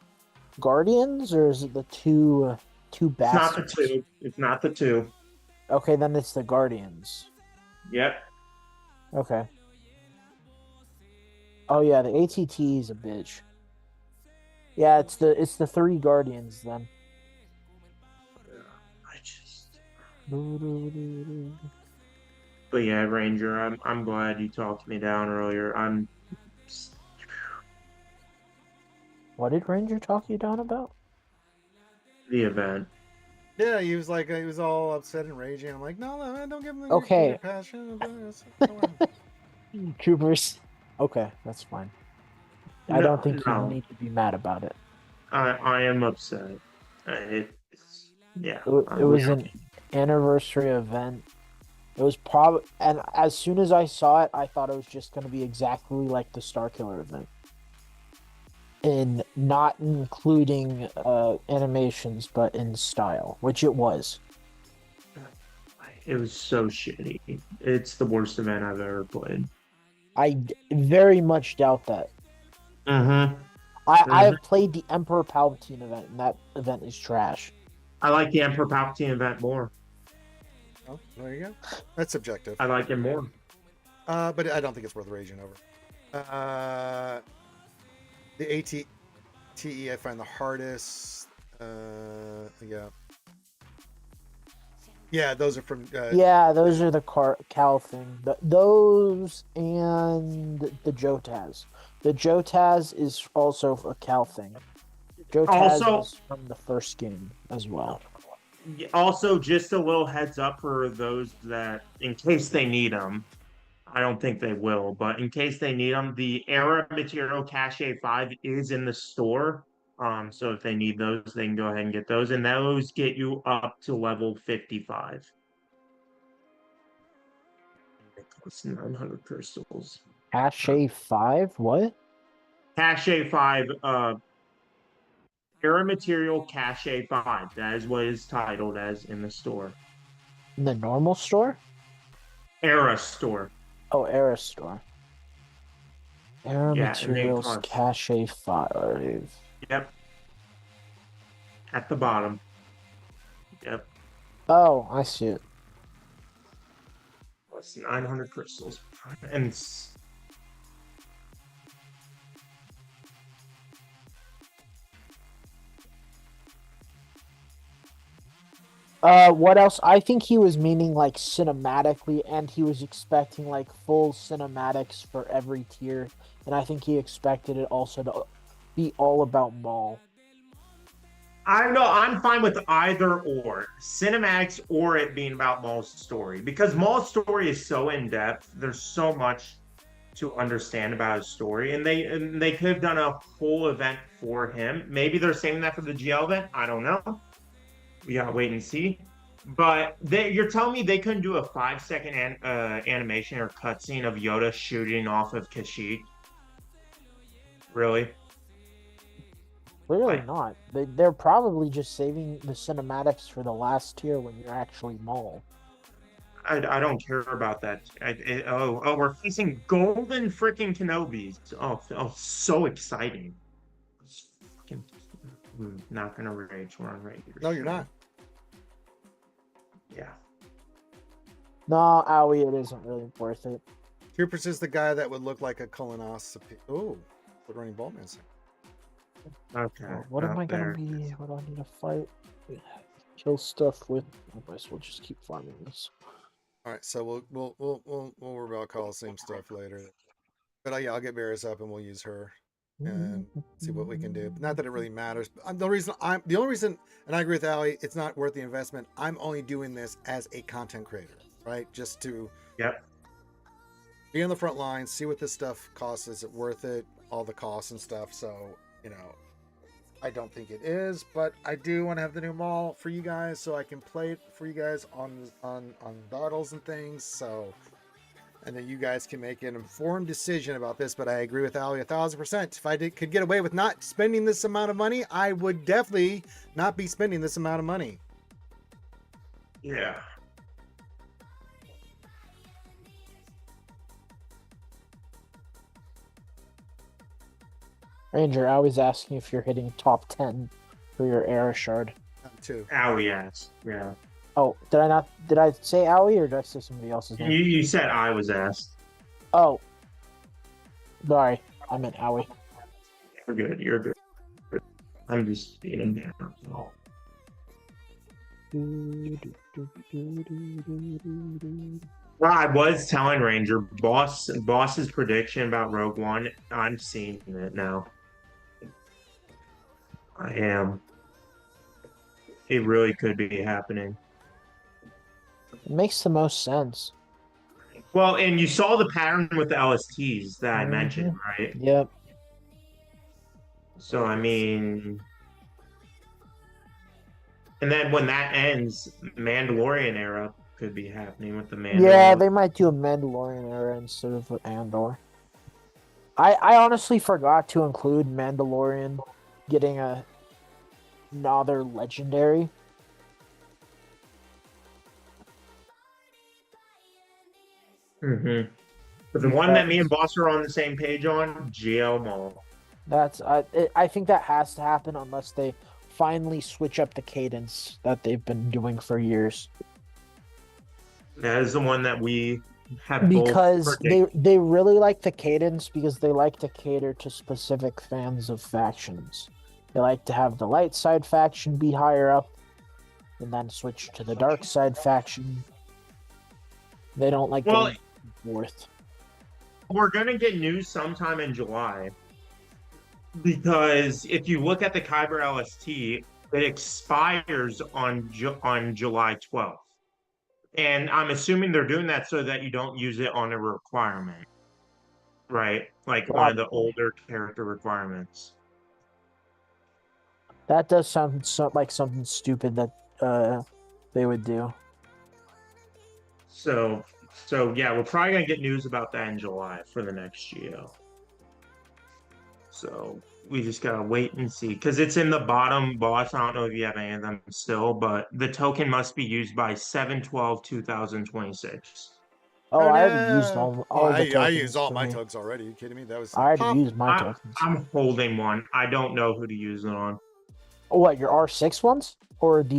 Guardians or is it the two bastards? It's not the 2. Okay, then it's the Guardians. Yep. Okay. Oh yeah, the ATT is a bitch. Yeah, it's the 3 Guardians then. But yeah, Ranger, I'm glad you talked me down earlier. What did Ranger talk you down about? The event. Yeah, he was like, he was all upset and raging. I'm like, no, man, don't give him the Okay. your passion. Come on. Troopers. Okay, that's fine. I No, don't think you no. need to be mad about it. I am upset. Yeah. It was an anniversary event. It was probably, and as soon as I saw it, I thought it was just going to be exactly like the Starkiller event, in not including animations, but in style, which it was. It was so shitty. It's the worst event I've ever played. Very much doubt that. Mm-hmm. I have played the Emperor Palpatine event, and that event is trash. I like the Emperor Palpatine event more. Oh, there you go. That's subjective. I like it more. But I don't think it's worth raging over. The ATE I find the hardest. Yeah. Yeah, those are from. Yeah, those are the Cal thing. Those and the Jotaz. The Jotaz is also a Cal thing. Jotaz is from the first game as well. Also, just a little heads up for those that, in case they need them, I don't think they will, but in case they need them, the Era Material Cache 5 is in the store. So if they need those, they can go ahead and get those, and those get you up to level 55. It costs 900 crystals. Cache 5? What? Cache 5, Era Material Cache 5. That is what it's titled as in the store. In the normal store? Era store. Oh, Era store. Era Materials Cache 5. Yep. At the bottom. Yep. Oh, I see it. Plus 900 crystals. And what else? I think he was meaning like cinematically, and he was expecting like full cinematics for every tier, and I think he expected it also to be all about Maul. I know I'm fine with either or cinematics or it being about Maul's story, because Maul's story is so in depth. There's so much to understand about his story, and they could have done a whole event for him. Maybe they're saving that for the GL event. I don't know. We gotta wait and see. But you're telling me they couldn't do a 5-second animation or cutscene of Yoda shooting off of Kashyyyk? Really? Clearly not. They're probably just saving the cinematics for the last tier when you're actually Maul. I don't care about that. We're facing golden freaking Kenobis. Oh, so exciting. Not gonna rage. We're on rage. No, you're not. Yeah. No, Owie, it isn't really worth it. Troopers is the guy that would look like a colonoscopy. Oh, what running ball man saying? Okay. What am I gonna be? What do I need to fight? Kill stuff with. I guess we'll just keep farming this. All right, so we'll worry about Coliseum stuff later. But yeah, I'll get Varys up and we'll use her and see what we can do. But not that it really matters. But the only reason, and I agree with Ali, it's not worth the investment. I'm only doing this as a content creator, right? Just to be on the front line, see what this stuff costs. Is it worth it? All the costs and stuff. So I don't think it is, but I do want to have the new Maul for you guys so I can play it for you guys on battles and things. So. And then you guys can make an informed decision about this. But I agree with Ali 1,000%. If I could get away with not spending this amount of money, I would definitely not be spending this amount of money. Yeah. Ranger, I was asking if you're hitting top 10 for your Era Shard. Too. Owie asked. Yeah. Oh, did I not? Did I say Owie or did I say somebody else's name? You said I was asked. Oh, sorry, I meant Owie. You're good. You're good. I'm just beating down. Well, I was telling Ranger boss's prediction about Rogue One. I'm seeing it now. I am. It really could be happening. It makes the most sense. Well, and you saw the pattern with the LSTs that I mentioned, Mhm. right? Yep. So I mean, and then when that ends, Mandalorian era could be happening with the Yeah, Mando. they might do a Mandalorian era instead of Andor. I honestly forgot to include Mandalorian getting another legendary. Mm-hmm. But the one that me and Because Boss are on the same page on, GL Mall. I think that has to happen unless they finally switch up the cadence that they've been doing for years. That is the one that we have both Because predicted. they really like the cadence because they like to cater to specific fans of factions. They like to have the light side faction be higher up and then switch to the dark side faction. They don't like Well, going forth. we're gonna get news sometime in July because if you look at the Kyber LST, it expires on July 12th. And I'm assuming they're doing that so that you don't use it on a requirement, right? Like one of the Probably. older character requirements. That does sound like something stupid that they would do. So, so yeah, we're probably gonna get news about that in July for the next GO. So we just gotta wait and see because it's in the bottom boss. I don't know if you have any of them still, but the token must be used by 7/12/2026. Oh, Oh I already used no! Oh, all the I used tokens all for my me. tugs already. Are you kidding me? That was I already pop. used my tokens. I'm holding one. I don't know who to use it on. Oh, what, your R6 ones? Or the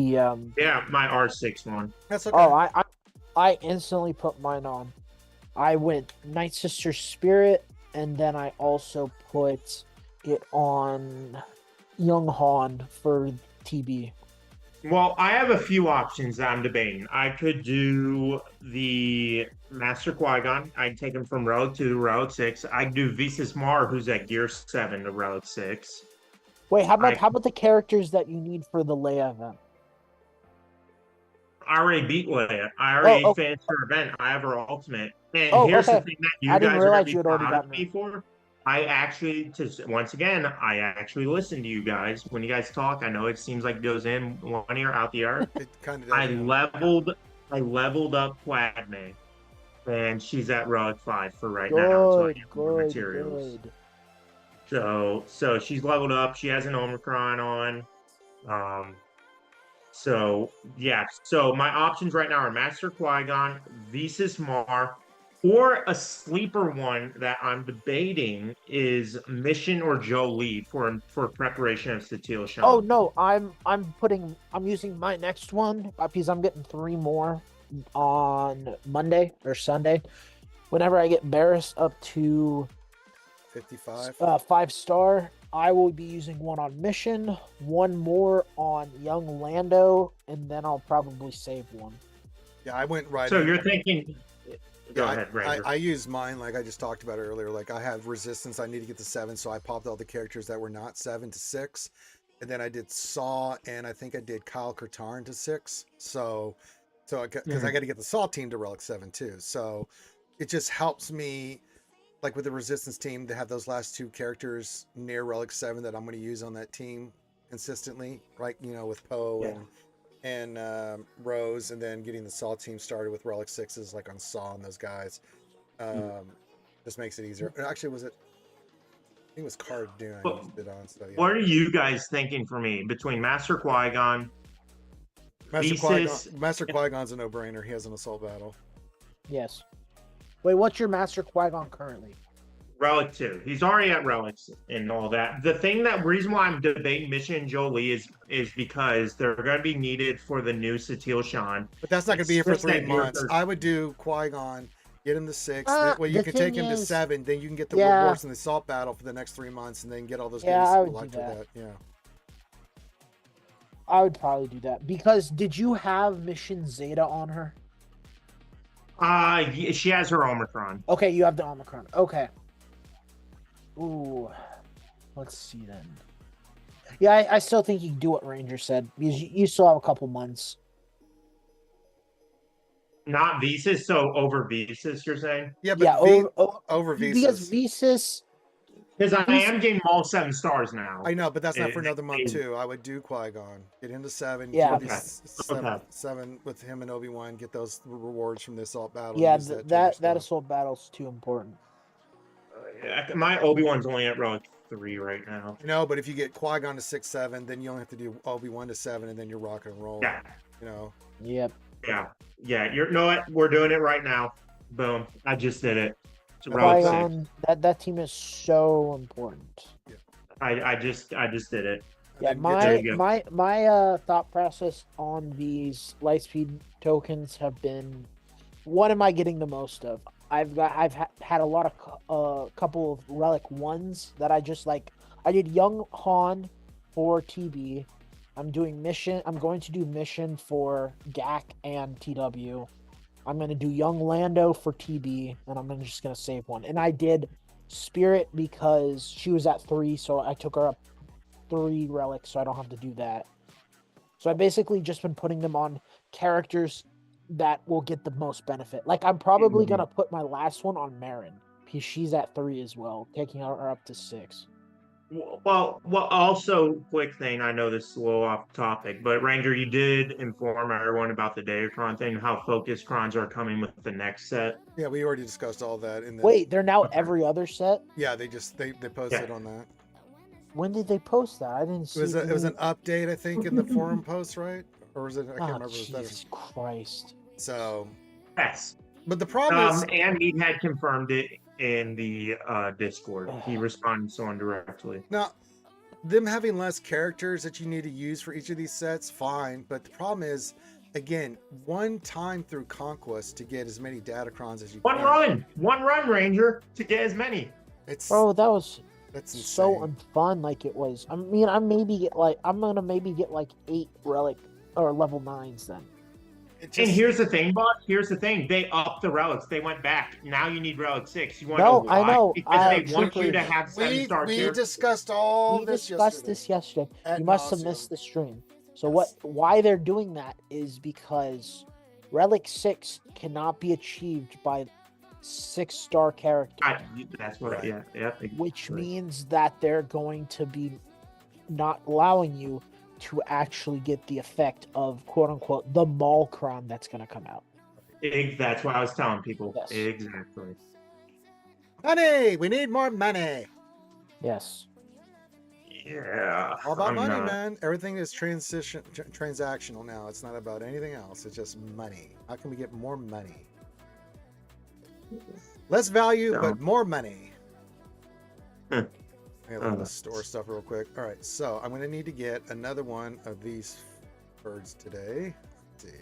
Yeah, my R6 one. That's okay. Oh, I instantly put mine on. I went Night Sister Spirit, and then I also put it on Young Han for TB. Well, I have a few options that I'm debating. I could do the Master Qui-Gon. I'd take him from Relic 2 to Relic 6. I'd do Visas Mar, who's at Gear 7 to Relic 6. Wait, I how about the characters that you need for the Leia event? I already beat Leia. I Oh, already oh, finished her event. I have her ultimate. And oh, here's the okay. thing that I you didn't guys are going to realize be you had already proud of gotten me her. for. I actually, once again, I actually listen to you guys when you guys talk. I know it seems like it goes in one ear, out the other. It kind of I does. Yeah. leveled up Padme, and she's at Relic 5 for right now until I get more materials. Good. So she's leveled up. She has an Omicron on. So yeah, so my options right now are Master Qui-Gon, Visas Mar, or a sleeper one that I'm debating is Mission or Jolie for preparation of Satele Oh Shan. no, I'm using my next one because I'm getting 3 more on Monday or Sunday. Whenever I get Barris up to 55. 5-star, I will be using one on Mission, one more on Young Lando, and then I'll probably save one. Yeah, I went right. So in. you're thinking Go Yeah, ahead, Ranger. I use mine like I just talked about earlier. Like I have resistance. I need to get to 7, so I popped all the characters that were not 7 to 6, and then I did Saw, and I think I did Kyle Katarn to 6. So because I got to get the Saw team to Relic 7 too. So it just helps me, like with the resistance team, to have those last 2 characters near Relic 7 that I'm going to use on that team consistently, right? You know, with Poe and Rose, and then getting the Saw team started with Relic 6s like on Saw and those guys. This makes it easier. Actually, was it? I think it was Card Dune I used it on. So yeah. What are you guys thinking for me between Master Qui-Gon, Master Qui-Gon's a no-brainer. He has an assault battle. Yes. Wait, what's your Master Qui-Gon currently? Relic 2. He's already at Relics and all that. The reason why I'm debating Mission and Jolie is because they're going to be needed for the new Satele Shan. But that's not going to be here for 3 months. I would do Qui-Gon, get him to 6. That way you can take him to 7. Then you can get the rewards in the assault battle for the next 3 months, and then get all those games locked with that. Yeah. I would probably do that because did you have Mission Zeta on her? She has her Omicron. Okay, you have the Omicron. Okay. Ooh, let's see then. Yeah, I still think you can do what Ranger said because you still have a couple months. Not Visas, so over Visas, you're saying? Yeah, but Yeah, over because visas. Visas. Because I am getting all 7 stars now. I know, but that's not for another month It- too. I would do Qui-Gon, get into 7, Yeah. do Okay. these seven, Okay. 7 with him and Obi-Wan, get those rewards from the assault battle. Yeah, and use that to your that stuff. assault battle's too important. My Obi-Wan's only at relic 3 right now. You know, but if you get Qui-Gon to 6, 7, then you only have to do Obi-Wan to 7, and then you're rocking and rolling. Yeah. You know. Yep. Yeah. You know what? We're doing it right now. Boom. I just did it. It's relic 6. Qui-Gon, that team is so important. I just did it. Yeah, my thought process on these lightspeed tokens have been, what am I getting the most of? I've had a lot of couple of relic ones that I just like. I did young Han for TB. I'm going to do mission for GAC and TW. I'm going to do young Lando for TB, and I'm just going to save one. And I did Spirit because she was at 3, so I took her up 3 relics, so I don't have to do that. So I basically just been putting them on characters that will get the most benefit. Like, I'm probably going to put my last one on Marin, because she's at 3 as well, taking her up to 6. Well, also, quick thing, I know this is a little off topic, but Ranger, you did inform everyone about the Datacron thing, how focus crons are coming with the next set. Yeah, we already discussed all that in the. Wait, they're now every other set? Yeah, they posted on that. When did they post that? I didn't see It was an update, I think, in the forum post, right? Or was it? I can't remember. Jesus Christ. So. Yes. But the problem is, and he had confirmed it in the Discord. He responded so indirectly. now, them having less characters that you need to use for each of these sets, fine. But the problem is, again, one time through Conquest to get as many Datacrons as you can. One run, Ranger, to get as many. It's Bro, that's so insane. unfun. Like it was. I mean, I'm gonna maybe get like 8 relic or level 9s then. And here's the thing, boss. Here's the thing. They upped the relics. They went back. Now you need relic 6. You want to know why? I know. Because they want you to have 7-star we tier. discussed all We this discussed yesterday. this yesterday. Ad You must have nauseam. missed the stream. So Yes. why they're doing that is because relic 6 cannot be achieved by 6-star character, That's what. Yeah. which means that they're going to be not allowing you to actually get the effect of quote unquote the Maulcron that's going to come out. That's what I was telling people. Yes. Exactly. Money! We need more money. Yes. Yeah. All about I'm money, not- man. Everything is transactional now. It's not about anything else. It's just money. How can we get more money? Less value, but more money. Hmm. I gotta look at the store stuff real quick. All right, so I'm gonna need to get another one of these birds today. Let's see,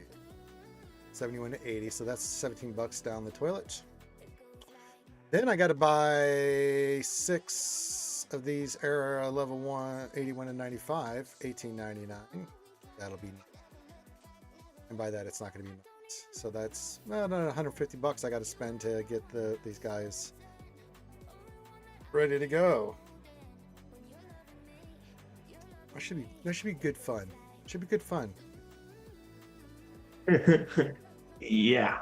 71 to 80, so that's $17 down the toilet. Then I got to buy 6 of these era level 1, 81 and 95, $18.99. That'll be, and by that it's not going to be much. So that's $150 I got to spend to get these guys ready to go. That should be good fun. Should be good fun. Yeah.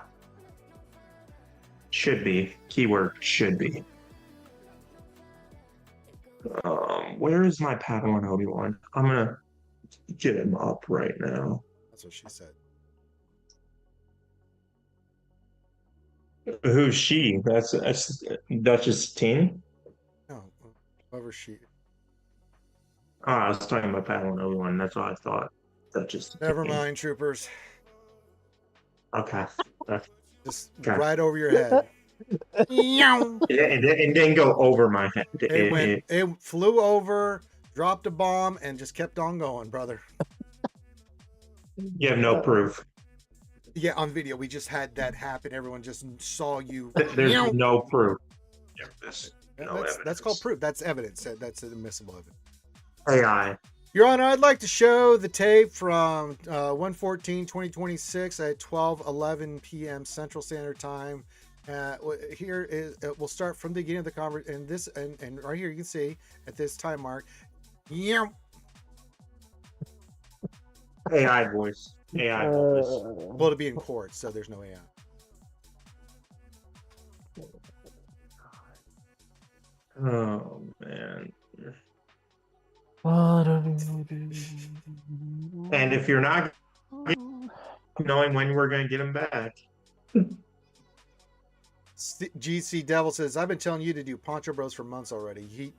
Should be. Keyword should be. Where is my Padawan Obi-Wan? I'm gonna get him up right now. That's what she said. Who's she? That's Duchess Teen? No, whoever she. Oh, I was talking about Padawan Obi-Wan. That's what I thought. Duchess. Never Teen. mind, troopers. Okay. Just Okay. right over your head. And then go over my head. It flew over, dropped a bomb, and just kept on going, brother. You have no proof. Yeah, on video, we just had that happen. Everyone just saw you. There's no proof. That's called proof. That's evidence. That's admissible evidence. AI. Your Honor, I'd like to show the tape from 1/14/2026 at 12:11 p.m. Central Standard Time. Here is we'll start from the beginning of the conversation, and right here you can see at this time mark. AI voice. AI voice. Well, it'll be in court, so there's no AI. Oh man. And if you're not knowing when we're gonna get them back. GC Devil says, I've been telling you to do Poncho Bros for months already. He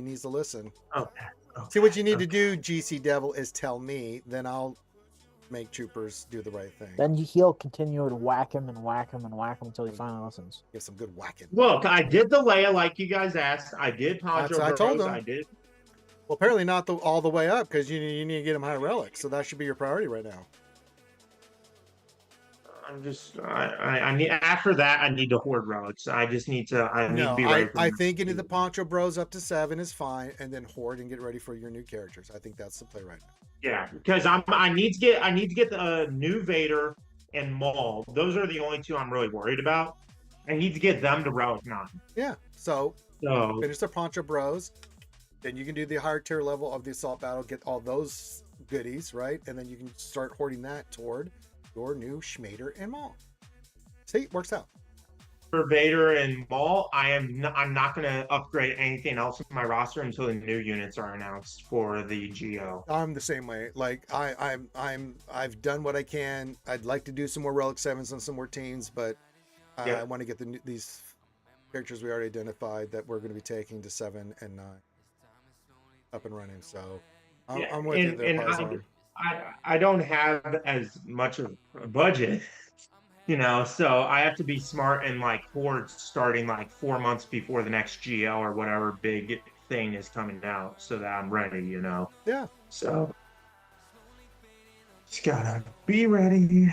needs to listen. Okay. See, what you need to do, GC Devil, is tell me, then I'll make troopers do the right thing. Then he'll continue to whack him and whack him and whack him until he finally listens. Give some good whacking. Look, I did the Leia like you guys asked. I did Poncho I Bros. told him. I did. Well, apparently not all the way up, because you need to get him high relics, so that should be your priority right now. I'm just I need after that I need to hoard relics. I just need to need to be ready. I think into the Poncho Bros up to 7 is fine, and then hoard and get ready for your new characters. I think that's the play right now. Yeah, because I need to get the new Vader and Maul. Those are the only two I'm really worried about. I need to get them to relic 9. Yeah, so finish the Poncho Bros, then you can do the higher tier level of the assault battle, get all those goodies, right? And then you can start hoarding that toward your new Schmader and Maul. See, works out. For Vader and Maul, I'm not going to upgrade anything else in my roster until the new units are announced for the GO. I'm the same way. Like I've done what I can. I'd like to do some more Relic 7s on some more teams, but I want to get these characters we already identified that we're going to be taking to 7 and 9 up and running. So I'm with you there, I don't have as much of a budget, so I have to be smart and like hoard starting like 4 months before the next GL or whatever big thing is coming out so that I'm ready, Yeah. So just gotta be ready.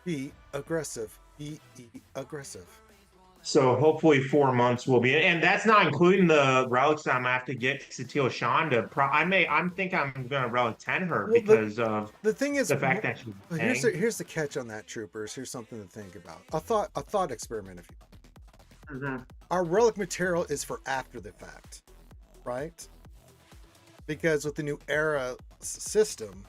Be aggressive. Be aggressive. So hopefully 4 months will be, and that's not including the relics that I'm gonna have to get Satele Shan to. I think I'm gonna relic 10 her because of the thing is the fact that she's. Here's the catch on that, troopers. Here's something to think about. A thought experiment, if you. Mm-hmm. Our relic material is for after the fact, right? Because with the new era system,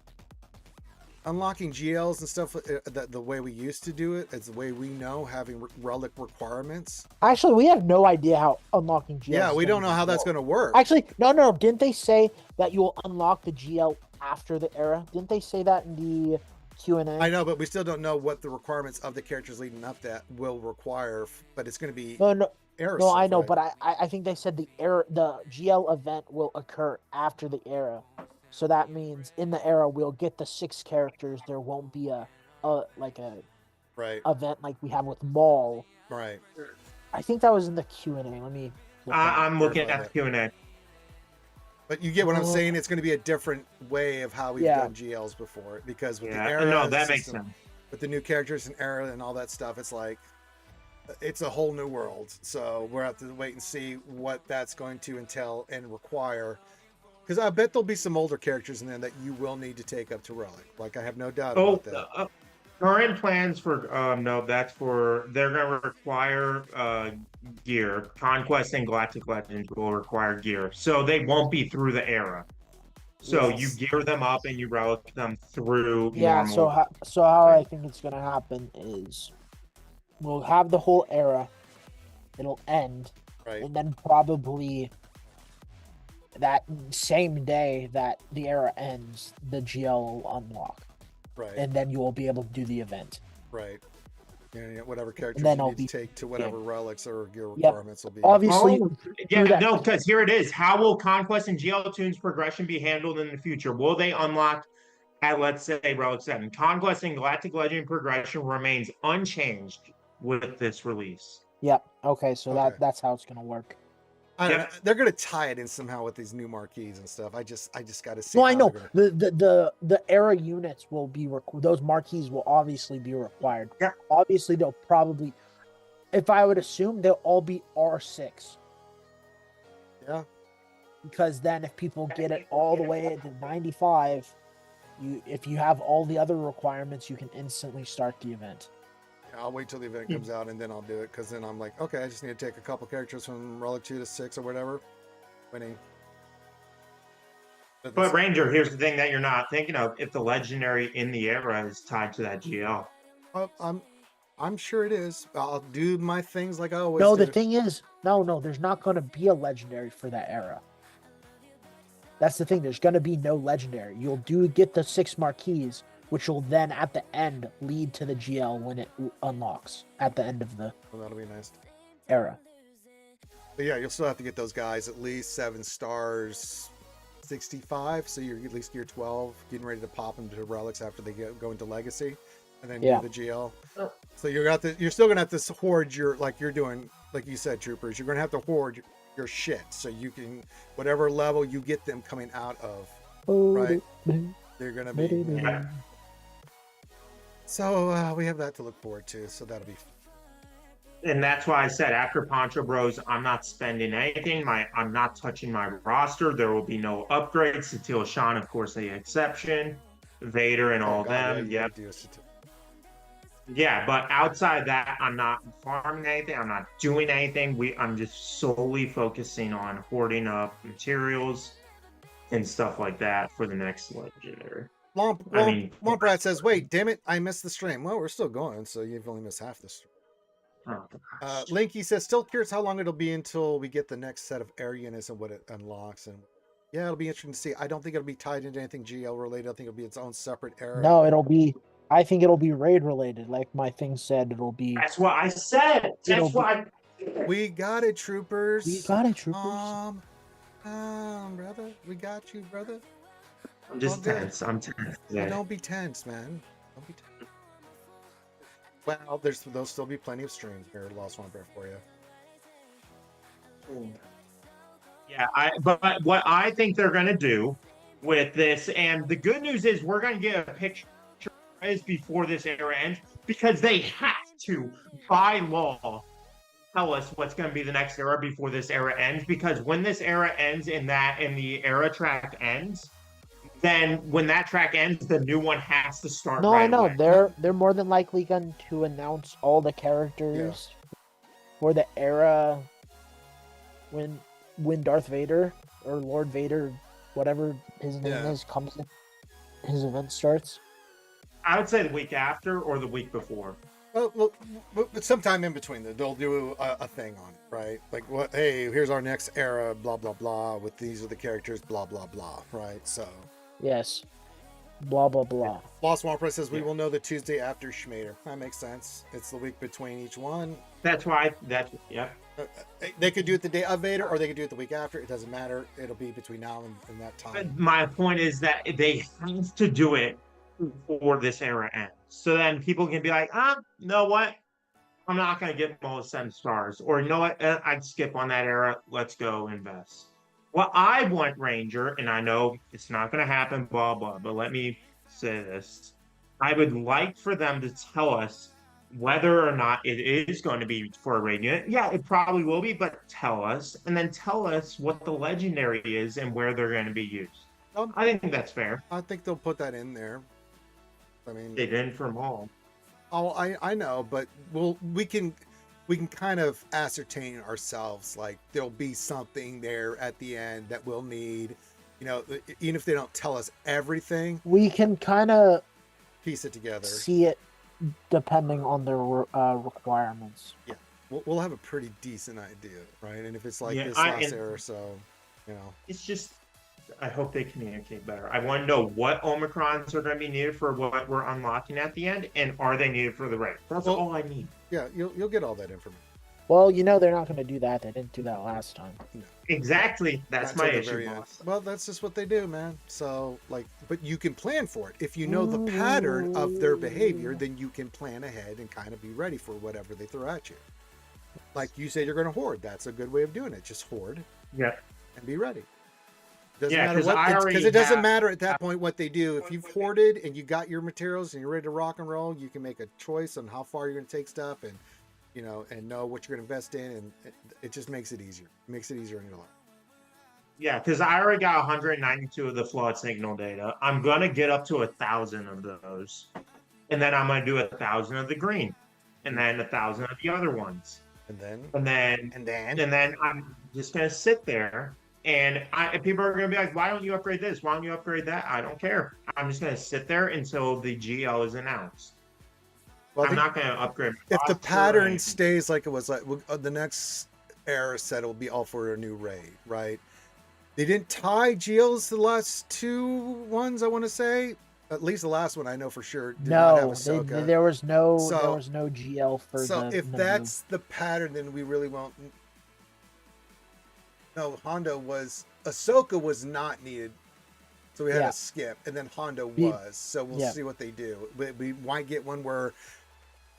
unlocking GLs and stuff, the way we used to do it, is the way we know, having relic requirements. Actually, we have no idea how unlocking GLs. Yeah, we don't know how that's going to work. Actually, no. Didn't they say that you will unlock the GL after the era? Didn't they say that in the Q&A? I know, but we still don't know what the requirements of the characters leading up that will require. But it's going to be era. No, I know, right? but I think they said the GL event will occur after the era. So that means in the era we'll get the 6 characters. There won't be a right event like we have with Maul. Right. I think that was in the Q&A. Let me. I'm looking at the Q&A. But you get what I'm saying. It's going to be a different way of how we've done GLs before, because with the era, that makes sense. With the new characters and era and all that stuff, it's like it's a whole new world. So we'll have to wait and see what that's going to entail and require. Because I bet there'll be some older characters in there that you will need to take up to relic. Like, I have no doubt about that. Current plans for they're going to require gear. Conquest and Galactic Legends will require gear, so they won't be through the era. So you gear them up and you relic them through. Yeah. Normal. So how I think it's going to happen is we'll have the whole era. It'll end, right, and then probably that same day that the era ends, the GL will unlock. Right. And then you will be able to do the event. Right. And whatever characters then you need to take to whatever relics or gear Yep. requirements will be. Obviously. Because here it is. How will Conquest and GL Tunes progression be handled in the future? Will they unlock at, let's say, Relic 7? Conquest and Galactic Legend progression remains unchanged with this release. Yep. Okay, so that's how it's going to work. I don't know. They're going to tie it in somehow with these new marquees and stuff. I just got to see. No, I know the era units will be those marquees will obviously be required. Yeah. Obviously, they'll probably, if I would assume, they'll all be R6. Yeah. Because then, if people get it all the way to 95, if you have all the other requirements, you can instantly start the event. I'll wait till the event comes out and then I'll do it, because then I'm like, okay, I just need to take a couple characters from Relic 2 to 6 or whatever. Winning. But Ranger, here's the thing that you're not thinking of. If the legendary in the era is tied to that GL. I'm sure it is. I'll do my things like I always No, do. the thing is, no, there's not going to be a legendary for that era. That's the thing. There's going to be no legendary. You'll get the 6 marquees, which will then at the end lead to the GL when it unlocks at the end of the Well, that'll be nice. era. But yeah, you'll still have to get those guys at least 7 stars, 65. So you're at least gear 12, getting ready to pop them to relics after they go into legacy, and then do the GL. So you're still gonna have to hoard your, like you're doing, like you said, troopers. You're gonna have to hoard your shit so you can, whatever level you get them coming out of, right? They're gonna be. Yeah. So we have that to look forward to. So that'll be. And that's why I said after Poncho Bros, I'm not spending anything. I'm not touching my roster. There will be no upgrades. Satil Shan, of course, the exception. Vader and all them. Yeah, yep. Yeah, but outside that, I'm not farming anything. I'm not doing anything. I'm just solely focusing on hoarding up materials and stuff like that for the next legendary. Brad says, "Wait, damn it, I missed the stream." Well, we're still going, so you've only missed half the stream. Oh, Linky says, "Still curious how long it'll be until we get the next set of air units and what it unlocks." And yeah, it'll be interesting to see. I don't think it'll be tied into anything GL related. I think it'll be its own separate era. No, I think it'll be raid related. Like my thing said, it'll be. That's what I said. That's what We got it, troopers. We got it, troopers. Brother, we got you, brother. I'm just tense. I'm tense. Yeah. Don't be tense, man. Don't be tense. Well, there'll still be plenty of streams here, Lost One Bear, for you. Yeah, but what I think they're gonna do with this, and the good news is we're gonna get a picture before this era ends, because they have to, by law, tell us what's going to be the next era before this era ends. Because when this era ends and the era track ends, then when that track ends, the new one has to start. No, right I know away. they're more than likely going to announce all the characters for the era when Darth Vader or Lord Vader, whatever his name is, comes in. His event starts. I would say the week after or the week before. Well, sometime in between, they'll do a thing on it, right? Like, what? Hey, here's our next era, blah blah blah. With these are the characters, blah blah blah, right? So. Yes. Blah blah blah. Lost One Press says we will know the Tuesday after Schmader. That makes sense. It's the week between each one. That's why. Yeah. They could do it the day of Vader, or they could do it the week after. It doesn't matter. It'll be between now and that time. But my point is that they have to do it before this era ends. So then people can be like, you know what? I'm not going to get all 7 stars. Or you know what? I'd skip on that era. Let's go invest. What I want, Ranger, and I know it's not going to happen, blah, blah, but let me say this. I would like for them to tell us whether or not it is going to be for a raid unit. Yeah, it probably will be, but tell us. And then tell us what the legendary is and where they're going to be used. I think that's fair. I think they'll put that in there. I mean, they didn't for them all. Oh, I know, but we can kind of ascertain ourselves. Like, there'll be something there at the end that we'll need. You know, even if they don't tell us everything, we can kind of piece it together. See it depending on their requirements. Yeah, we'll have a pretty decent idea, right? And if it's like this last era, so you know, it's just. I hope they communicate better. I want to know what Omicrons are going to be needed for what we're unlocking at the end, and are they needed for the raid? That's all I need. Yeah, you'll get all that information. Well, you know they're not going to do that. They didn't do that last time. No. Exactly. That's my issue, boss. Well, that's just what they do, man. So, like, but you can plan for it. If you know the pattern of their behavior, then you can plan ahead and kind of be ready for whatever they throw at you. Like you said, you're going to hoard. That's a good way of doing it. Just hoard. Yeah. And be ready. Doesn't matter what, because it doesn't matter at that point what they do. If you've hoarded and you got your materials and you're ready to rock and roll, you can make a choice on how far you're going to take stuff, and you know what you're going to invest in, and it just makes it easier. It makes it easier in your life. Yeah, because I already got 192 of the flawed signal data. I'm going to get up to 1,000 of those, and then I'm going to do 1,000 of the green, and then 1,000 of the other ones, and then I'm just going to sit there And people are going to be like, why don't you upgrade this? Why don't you upgrade that? I don't care. I'm just going to sit there until the GL is announced. Well, I'm not going to upgrade. If the pattern stays like it was, like the next era said, it will be all for a new raid, right? They didn't tie GLs the last two ones, I want to say. At least the last one I know for sure did not have Ahsoka. There was no GL for so if that's the pattern, then we really won't. No, Ahsoka was not needed, so we had to skip, and then Hondo was. So we'll see what they do. We might get one where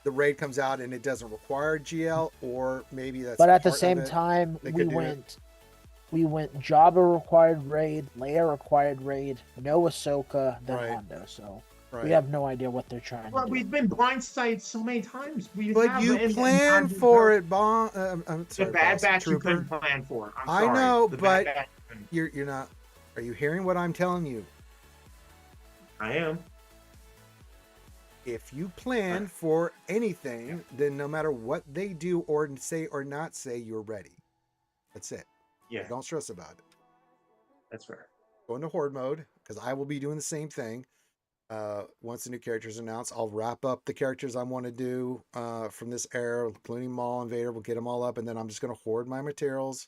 the raid comes out and it doesn't require GL, or maybe that's. But at the same time, we went Jabba required raid, Leia required raid, no Ahsoka, then Hondo. So we have no idea what they're trying to do. Well, we've been blindsided so many times. But you planned for it, Bon. I'm sorry, the Bad Batch Trooper. you couldn't plan for. I know, but you're not. Are you hearing what I'm telling you? I am. If you plan for anything, then no matter what they do or say or not say, you're ready. That's it. Yeah. Don't stress about it. That's fair. Go into horde mode, because I will be doing the same thing. Once the new characters announced, I'll wrap up the characters I want to do from this era, including Maul and Vader. We'll get them all up, and then I'm just going to hoard my materials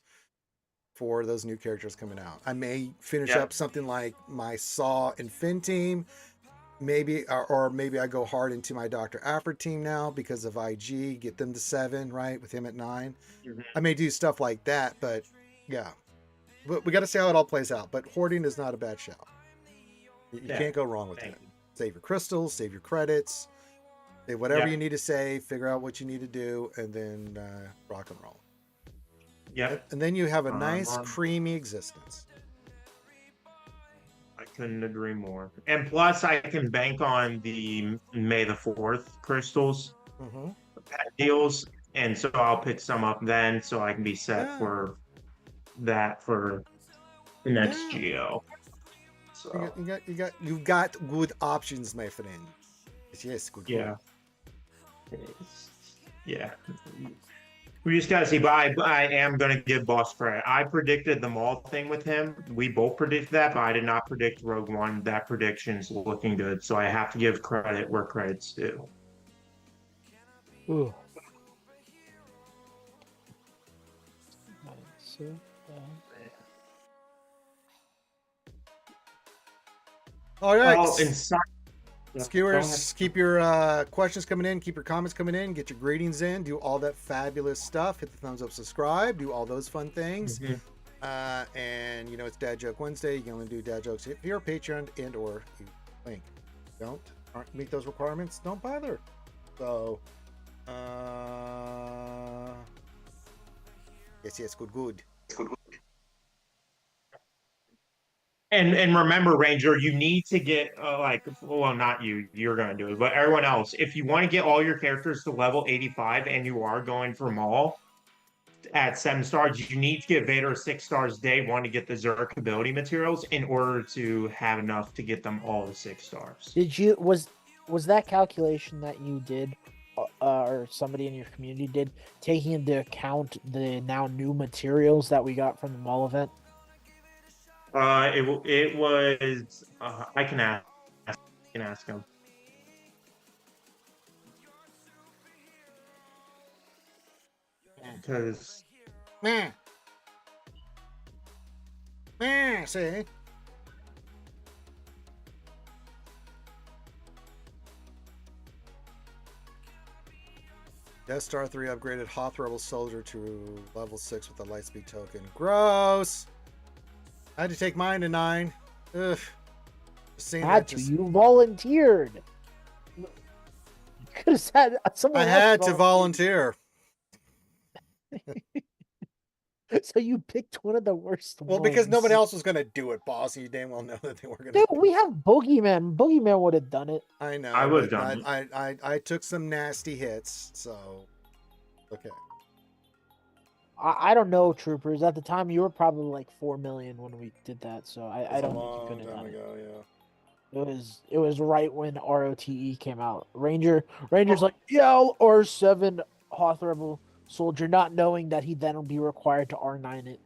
for those new characters coming out. I may finish up something like my Saw and Finn team, maybe, or maybe I go hard into my Dr. Aphra team now because of IG, get them to 7, right, with him at 9. Mm-hmm. I may do stuff like that, but yeah, but we got to see how it all plays out. But hoarding is not a bad shout. You can't go wrong with it. Save your crystals, save your credits, say whatever you need to say, figure out what you need to do, and then rock and roll. Yeah. And then you have a nice, creamy existence. I couldn't agree more. And plus, I can bank on the May the 4th crystals deals, and so I'll pick some up then, so I can be set for that for the next GO. So you've got good options, my friend. Yes, good. Yeah. Yeah. We just gotta see, but I am gonna give Boss credit. I predicted the Maul thing with him. We both predicted that, but I did not predict Rogue One. That prediction's looking good, so I have to give credit where credit's due. Ooh. All right. Oh, inside. Skewers, keep your questions coming in, keep your comments coming in, get your greetings in, do all that fabulous stuff, hit the thumbs up, subscribe, do all those fun things. And you know, it's Dad Joke Wednesday. You can only do dad jokes if you're a Patreon and or you link. Aren't meet those requirements, don't bother. So yes, good. And remember, Ranger, you need to get well, not you, you're going to do it, but everyone else, if you want to get all your characters to level 85 and you are going for Maul at 7 stars, you need to get Vader 6 stars day 1 to get the Zerk ability materials in order to have enough to get them all to 6 stars. Was that calculation that you did, or somebody in your community did, taking into account the now new materials that we got from the Maul event? It was. I can ask him. Because. See. Death Star 3 upgraded Hoth Rebel Soldier to level 6 with a Lightspeed token. Gross! I had to take mine to 9. Ugh. You volunteered. You could have said someone. I had to volunteer. So you picked one of the worst. Well, because nobody else was going to do it, boss. You damn well know that they weren't going to. Dude, we have Boogeyman. Boogeyman would have done it. I know. I would have done it. I took some nasty hits, so okay. I don't know, Troopers. At the time, you were probably like 4 million when we did that, so I don't think you could have done it. It was right when ROTE came out. Ranger's like, yeah, R7 Hoth Rebel Soldier, not knowing that he then will be required to R9 it.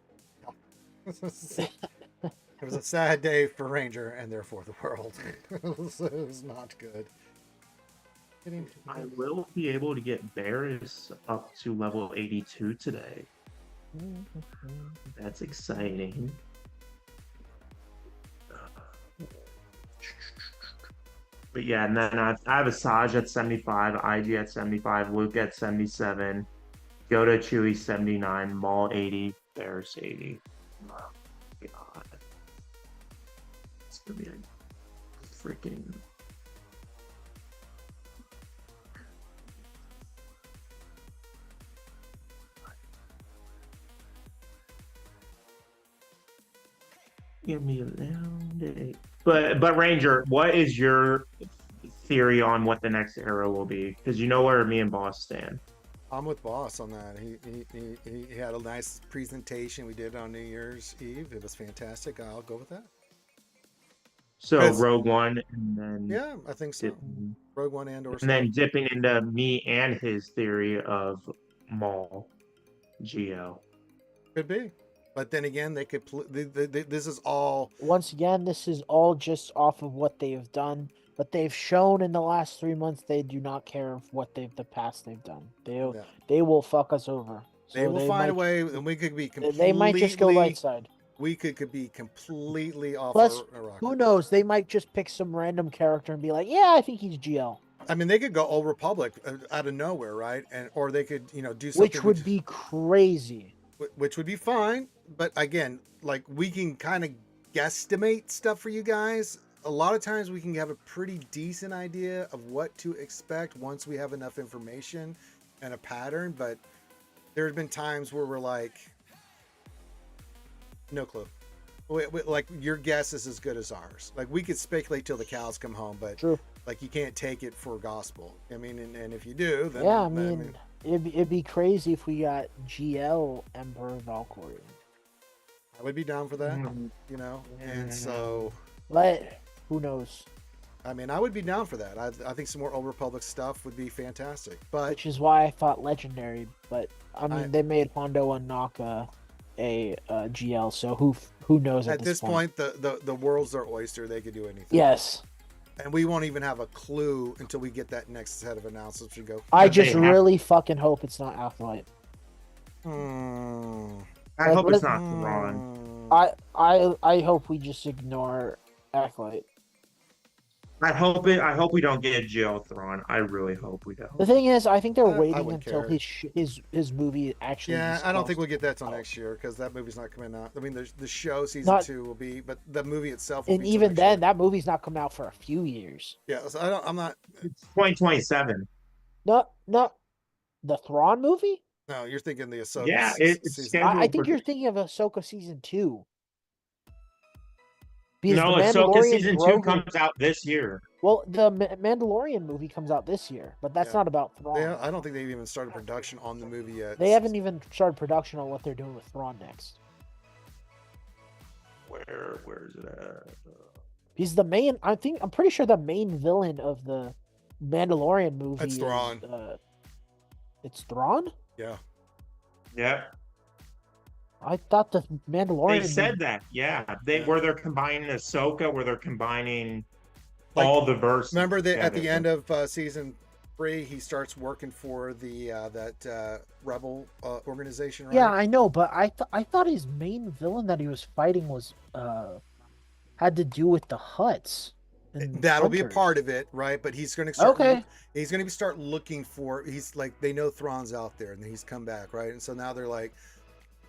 It was a sad day for Ranger and therefore the world. It was not good. I will be able to get Bears up to level 82 today. That's exciting. But yeah, and then I have a Saj at 75, IG at 75, Luke at 77, Yoda Chewie 79, Maul 80, Bears 80. Oh, God. It's gonna be a freaking. Give me a long day. But Ranger, what is your theory on what the next era will be? Because you know where me and Boss stand. I'm with Boss on that. He had a nice presentation. We did on New Year's Eve. It was fantastic. I'll go with that. So Rogue One, and then yeah, I think so. Rogue One and then dipping into me and his theory of Maul, GL. Could be. But then again, they could. This is all. Once again, this is all just off of what they've done, but they've shown in the last 3 months they do not care of what the past they've done. They will fuck us over. So they will find a way, and we could be completely. They might just go light side. We could be completely off. Plus, who knows? They might just pick some random character and be like, "Yeah, I think he's GL." I mean, they could go Old Republic out of nowhere, right? Or they could, do something which would be crazy. Which would be fine, but again, like we can kind of guesstimate stuff for you guys. A lot of times we can have a pretty decent idea of what to expect once we have enough information and a pattern, but there's been times where we're like, no clue. Like your guess is as good as ours. Like we could speculate till the cows come home, but True. Like you can't take it for gospel. I mean, and if you do, then yeah, I mean it'd be crazy if we got GL Emperor Valkyrie. I would be down for that, and so. But who knows? I mean, I would be down for that. I think some more Old Republic stuff would be fantastic. But which is why I thought Legendary. But I mean, they made Hondo unlock a GL, so who knows at this point? The world's their oyster. They could do anything. Yes. And we won't even have a clue until we get that next set of announcements. We go. I just really fucking hope it's not Acolyte. I hope it's not Thrawn. I hope we just ignore Acolyte. I hope we don't get GL Thrawn. I really hope we don't. The thing is, I think they're waiting until his movie actually. Yeah, I don't think we'll get that till next year because that movie's not coming out. I mean, the show season 2 will be, but the movie itself. Will and be even then, that movie's not coming out for a few years. Yeah, so I'm not. It's 2027. No, the Thrawn movie. No, you're thinking the Ahsoka. Yeah, it's scheduled. I think you're thinking of Ahsoka season 2. No, Ahsoka season 2 comes out this year. Well, the Mandalorian movie comes out this year, but that's not about Thrawn. I don't think they've even started production on the movie yet. They haven't even started production on what they're doing with Thrawn next. Where is it at? He's the main. I'm pretty sure the main villain of the Mandalorian movie. That's Thrawn. It's Thrawn? Yeah. Yeah. I thought the Mandalorian. They said that, yeah. Where they're combining Ahsoka, where they're combining all the verses. Remember at the end of season 3, he starts working for the that rebel organization, right? Yeah, I know, but I thought his main villain that he was fighting was had to do with the Hutts. That'll be a part of it, right? But he's going to start. He's going to start looking for. He's like, they know Thrawn's out there, and he's come back, right? And so now they're like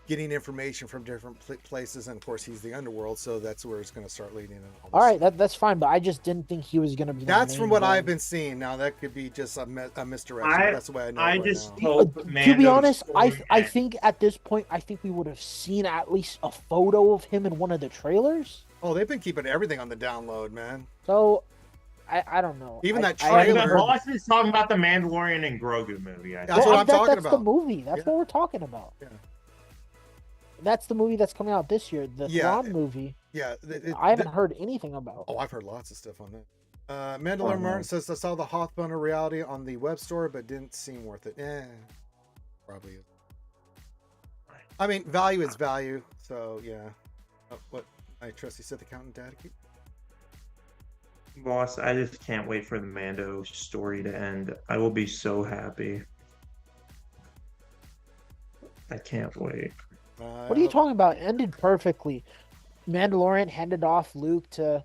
getting information from different places, and of course he's the underworld, so that's where it's going to start leading. All right, that's fine, but I just didn't think he was going to be. That's from what I've been seeing. Now that could be just a misdirection. That's the way I know. I just hope. To be honest, I think at this point, I think we would have seen at least a photo of him in one of the trailers. Oh, they've been keeping everything on the download, man. So, I don't know. Even that trailer. Boss is talking about the Mandalorian and Grogu movie. That's what I'm talking about. That's the movie. That's what we're talking about. Yeah. That's the movie that's coming out this year. The Thrawn movie. Yeah. I haven't heard anything about. Oh, I've heard lots of stuff on that. Mandalorian Martin says, I saw the Hothbunner reality on the web store, but didn't seem worth it. Probably is. I mean, value is value. So, yeah. What? I trust you said the accountant data keep. Boss, I just can't wait for the Mando story to end. I will be so happy. I can't wait. What are you talking about? It ended perfectly. Mandalorian handed off Grogu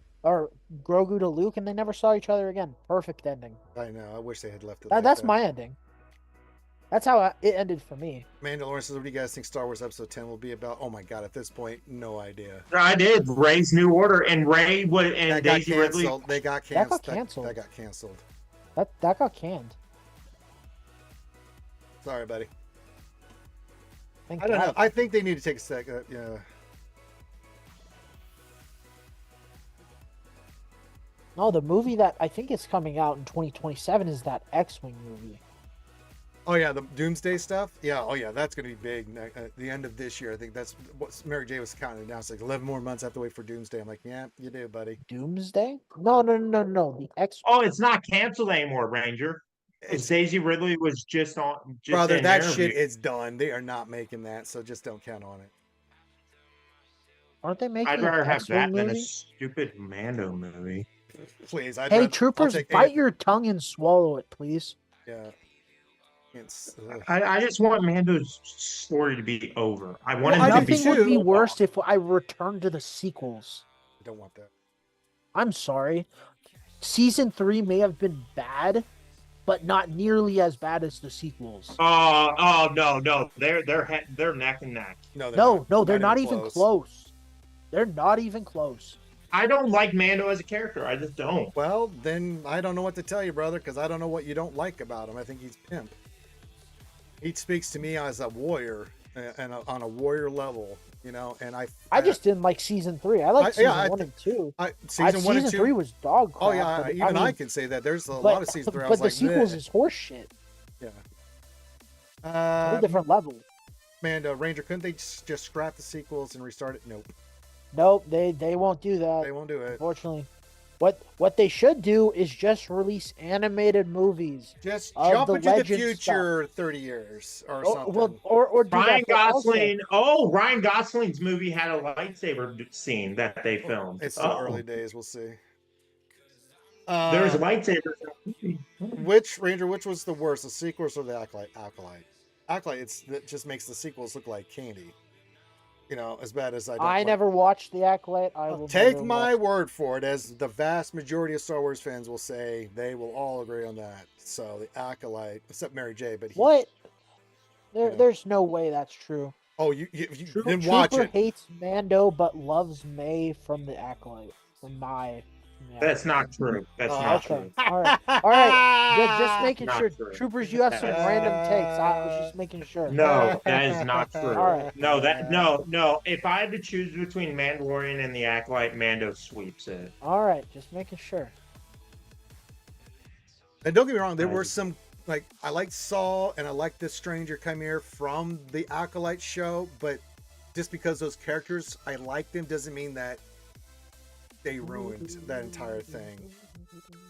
to Luke, and they never saw each other again. Perfect ending. I know. I wish they had left it. That's my ending. That's how it ended for me. Mandalorian says, "What do you guys think Star Wars Episode 10 will be about?" Oh my god! At this point, no idea. I did. Rey's New Order and Rey would and That Daisy got Ridley. canceled. They got That canceled. got canceled. That got canceled. That got canned. Sorry, buddy. Thank I don't God. know. I think they need to take a second. Yeah. No, the movie that I think is coming out in 2027 is that X-Wing movie. Oh yeah, the Doomsday stuff. Yeah. Oh yeah, that's gonna be big. At the end of this year, I think that's what Mary J was counting down. It's like 11 more months I have to wait for Doomsday. I'm like, yeah, you do, buddy. Doomsday? No. The X. Oh, it's not canceled anymore, Ranger. It's Daisy Ridley was just on. Just Brother, in that interview. shit is done. They are not making that, so just don't count on it. Aren't they making I'd an rather have X-Wing that than a movie? stupid Mando movie. Please, Hey, troopers, bite your tongue and swallow it, please. Yeah. It's, I just want Mando's story to be over. I want Well, him I to be. Nothing would be so worse if I returned to the sequels. I don't want that. I'm sorry. Season 3 may have been bad, but not nearly as bad as the sequels. Oh no, they're neck and neck. No, They're not even close. They're not even close. I don't like Mando as a character. I just don't. Well, then I don't know what to tell you, brother, because I don't know what you don't like about him. I think he's pimp. He speaks to me as a warrior and on a warrior level, you know. And I just didn't like season 3. I like season 1 and 2. Season 1 and 2. Season 3 was dog crap. Oh yeah, even I can say that. There's a lot of season 3. I But was the like, sequels bleh. is horseshit. Yeah. Whole different level. Mando Ranger, couldn't they just scrap the sequels and restart it? Nope, they won't do that. They won't do it. Unfortunately. What they should do is just release animated movies. Just of jump the into the Legends future 30 years or something. Well, or do Ryan that, but also- Gosling. Oh, Ryan Gosling's movie had a lightsaber scene that they filmed. It's still early days. We'll see. There's lightsabers. Which was the worst, the sequels or the Acolyte? Acolyte. It just makes the sequels look like candy. You know, as bad as I never watched The Acolyte. I will take never my watch word for it, as the vast majority of Star Wars fans will say, they will all agree on that. So the Acolyte, except Mary J, but what? There's no way that's true. Oh, you didn't watch Trooper it. hates Mando but loves May from The Acolyte. That's not true. That's not true. All right. Just making Not sure. true. Troopers, you have some random takes. I was just making sure. No, that is not true. All right. No. If I had to choose between Mandalorian and the Acolyte, Mando sweeps it. All right, just making sure. And don't get me wrong, there were some, like, I liked Saul and I liked this Stranger Chimera from the Acolyte show, but just because those characters, I liked them, doesn't mean that they ruined that entire thing.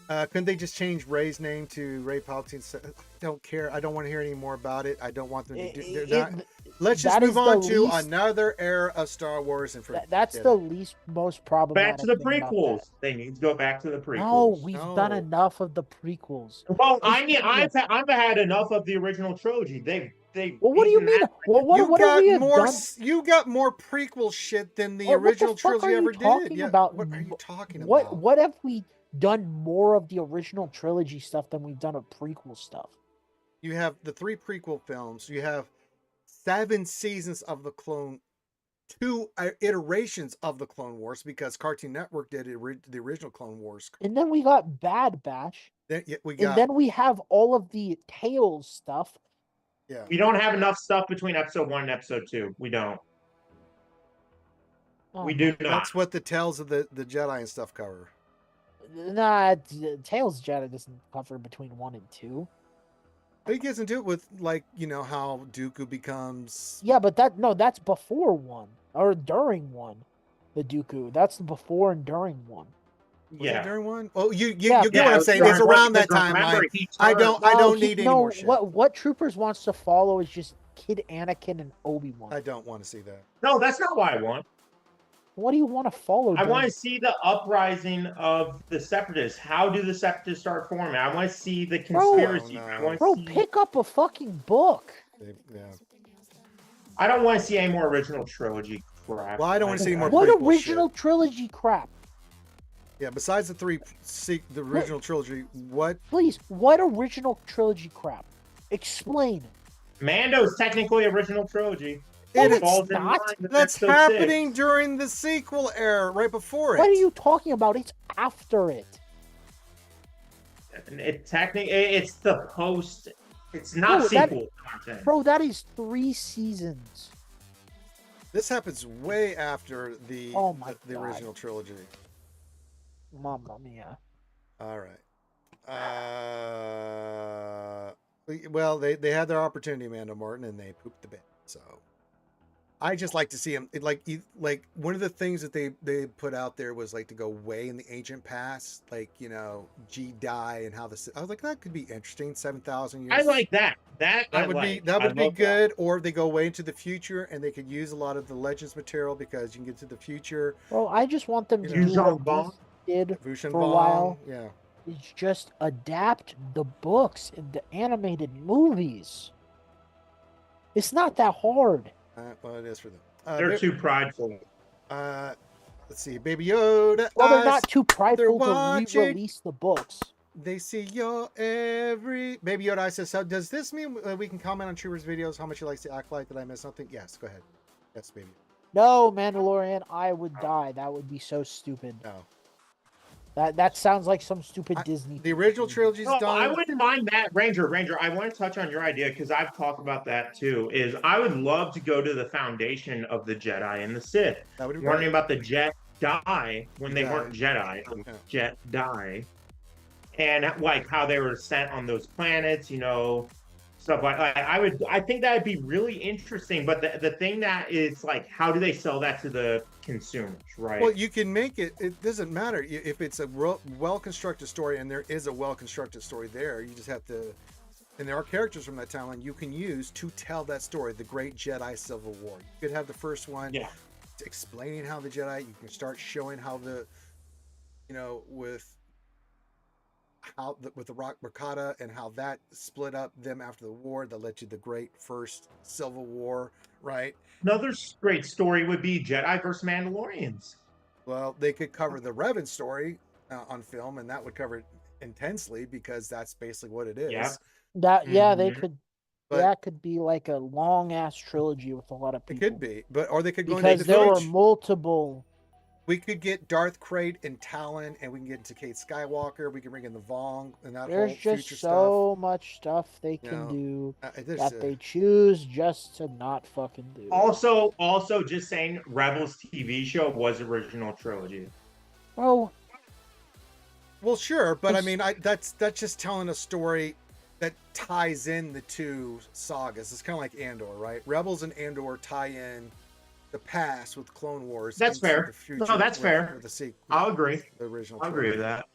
Couldn't they just change Rey's name to Rey Palpatine? I don't care. I don't want to hear any more about it. I don't want them to do. Let's just move on to another era of Star Wars and that's the least most problematic. Back to the thing about prequels. that. They need to go back to the prequels. No, we've done enough of the prequels. Well, I've had enough of the original trilogy. Well, what do you mean? What have we done? You got more prequel shit than the original trilogy ever did. Yeah, about? What are you talking about? What have we done more of the original trilogy stuff than we've done of prequel stuff? You have the 3 prequel films. You have 7 seasons of the Clone, 2 iterations of the Clone Wars, because Cartoon Network did the original Clone Wars. And then we got Bad Batch. And then we have all of the Tales stuff. Yeah. We don't have enough stuff between episode 1 and episode 2. We don't. We do not. That's what the Tales of the Jedi and stuff cover. Nah, Tales of Jedi doesn't cover between 1 and 2. He gets into it with, like, you know, how Dooku becomes. Yeah, but that's before 1 or during 1. The Dooku. That's the before and during 1. Was it during 1? Oh, you get what it I'm was saying. It's during around that one, because timeline. remember, he I don't need any more shit. What Troopers wants to follow is just Kid Anakin and Obi-Wan. I don't want to see that. No, that's not what I want. What do you want to follow? I want during- to see the uprising of the separatists. How do the separatists start forming? I want to see the conspiracy. Bro, I want to Bro, see. pick up a fucking book. Yeah. I don't want to see any more original trilogy crap. Well, I don't want to see any more What prequel original shit. trilogy crap? Yeah, besides the the original trilogy, what? Please, what original trilogy crap? Explain. Mando's technically original trilogy. No, It it's falls in not. line with That's episode happening 6. during the sequel era, right before it. What are you talking about? It's after it. It's the post. It's not Bro, sequel content. Bro, that is 3 seasons. This happens way after the Oh my the God. original trilogy. Mamma mia. All right. Well, they had their opportunity, Amanda Martin, and they pooped the bed. So I just like to see him. Like one of the things that they put out there was like to go way in the ancient past, like G die and how this. I was like, that could be interesting. 7,000 years. I like that. That would be good. Or they go way into the future and they could use a lot of the Legends material because you can get to the future. Bro, I just want them to You do know, what Disney did Vushan for a Vong, while. yeah. It's just adapt the books into animated movies. It's not that hard. Well, it is for them. They're too prideful. Let's see, Baby Yoda. Well, they're not too they're prideful to watching. re-release the books. They see your every Baby Yoda. I says, so does this mean we can comment on Trooper's videos? How much he likes to act like? Did I miss something? Yes, go ahead. Yes, baby. No, Mandalorian, I would die. That would be so stupid. No. That sounds like some stupid Disney. The original trilogy's No, done. I wouldn't mind that. Ranger, I want to touch on your idea because I've talked about that too. Is I would love to go to the foundation of the Jedi and the Sith. That would be Learning great. about the Jedi when they weren't Jedi, Yeah. Jedi, and like how they were sent on those planets, stuff like I think that would be really interesting. But the thing that is like, how do they sell that to the consumers, right? Well, you can make it. It doesn't matter if it's a well-constructed story, and there is a well-constructed story there. You just have to, and there are characters from that timeline you can use to tell that story. The Great Jedi Civil War. You could have the first one, explaining how the Jedi. You can start showing how the, with the Rock Rakata and how that split up them after the war that led to the great first Civil War, right? Another great story would be Jedi versus Mandalorians. Well, they could cover the Revan story on film, and that would cover it intensely because that's basically what it is. Yeah. They could. But that could be like a long ass trilogy with a lot of it people. could be, or they could go because into there were Village. multiple. We could get Darth Krayt and Talon, and we can get into Kate Skywalker. We can bring in the Vong and that There's whole just future so much stuff they You can know, do there's that they choose just to not fucking do. Also, just saying, Rebels TV show was original trilogy. Bro, Well, sure, but I It's- mean, that's just telling a story that ties in the two sagas. It's kind of like Andor, right? Rebels and Andor tie in the past with Clone Wars. That's into fair. The future No, that's fair. with the sequel. I'll agree. The original. I agree with trilogy. that.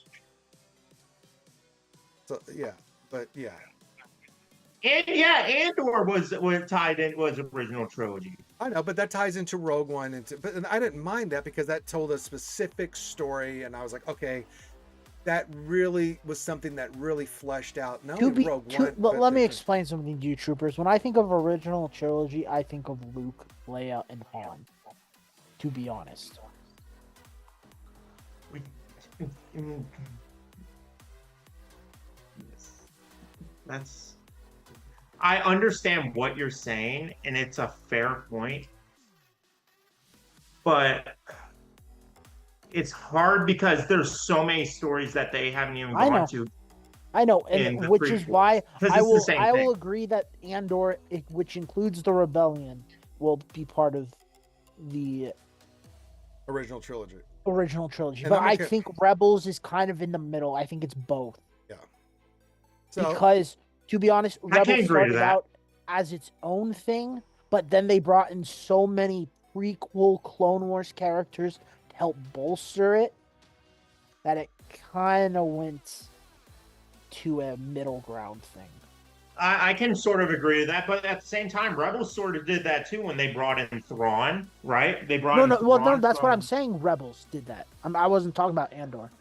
So yeah, but yeah, And Andor was tied in, was original trilogy. I know, but that ties into Rogue One, and I didn't mind that because that told a specific story, and I was like, okay, that really was something that really fleshed out. Not only Rogue One, but let me the- explain something to you, troopers. When I think of original trilogy, I think of Luke, Leia, and Han. To be honest, That's. I understand what you're saying, and it's a fair point. But it's hard because there's so many stories that they haven't even I know. gone to. I know, In and the which is prequels. why 'Cause I it's the will same I thing. will agree that Andor, which includes the rebellion, will be part of the original trilogy. original trilogy. And But I'm I okay- think Rebels is kind of in the middle. I think it's both. So Because to be honest, I can Rebels agree to started that. out as its own thing, but then they brought in so many prequel Clone Wars characters to help bolster it that it kind of went to a middle ground thing. I can sort of agree with that, but at the same time, Rebels sort of did that too when they brought in Thrawn, right? They brought No, in no, well, no, Thrawn that's what I'm from. saying. Rebels did that. I wasn't talking about Andor.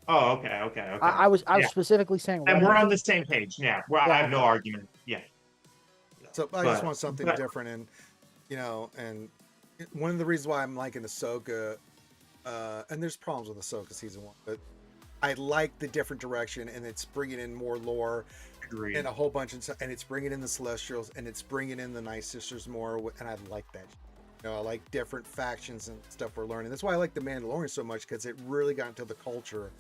Oh, okay, okay, okay. I was Yeah, specifically saying and we're Rebels. on the same page. Yeah, well, I Yeah, have no okay. argument. Yeah, So I just but want something but different, and and one of the reasons why I'm liking Ahsoka, and there's problems with Ahsoka season 1, but I like the different direction, and it's bringing in more lore and agreed. a whole bunch of stuff, and it's bringing in the Celestials, and it's bringing in the Night Sisters more, and I like that. I like different factions and stuff we're learning. That's why I like the Mandalorian so much, because it really got into the culture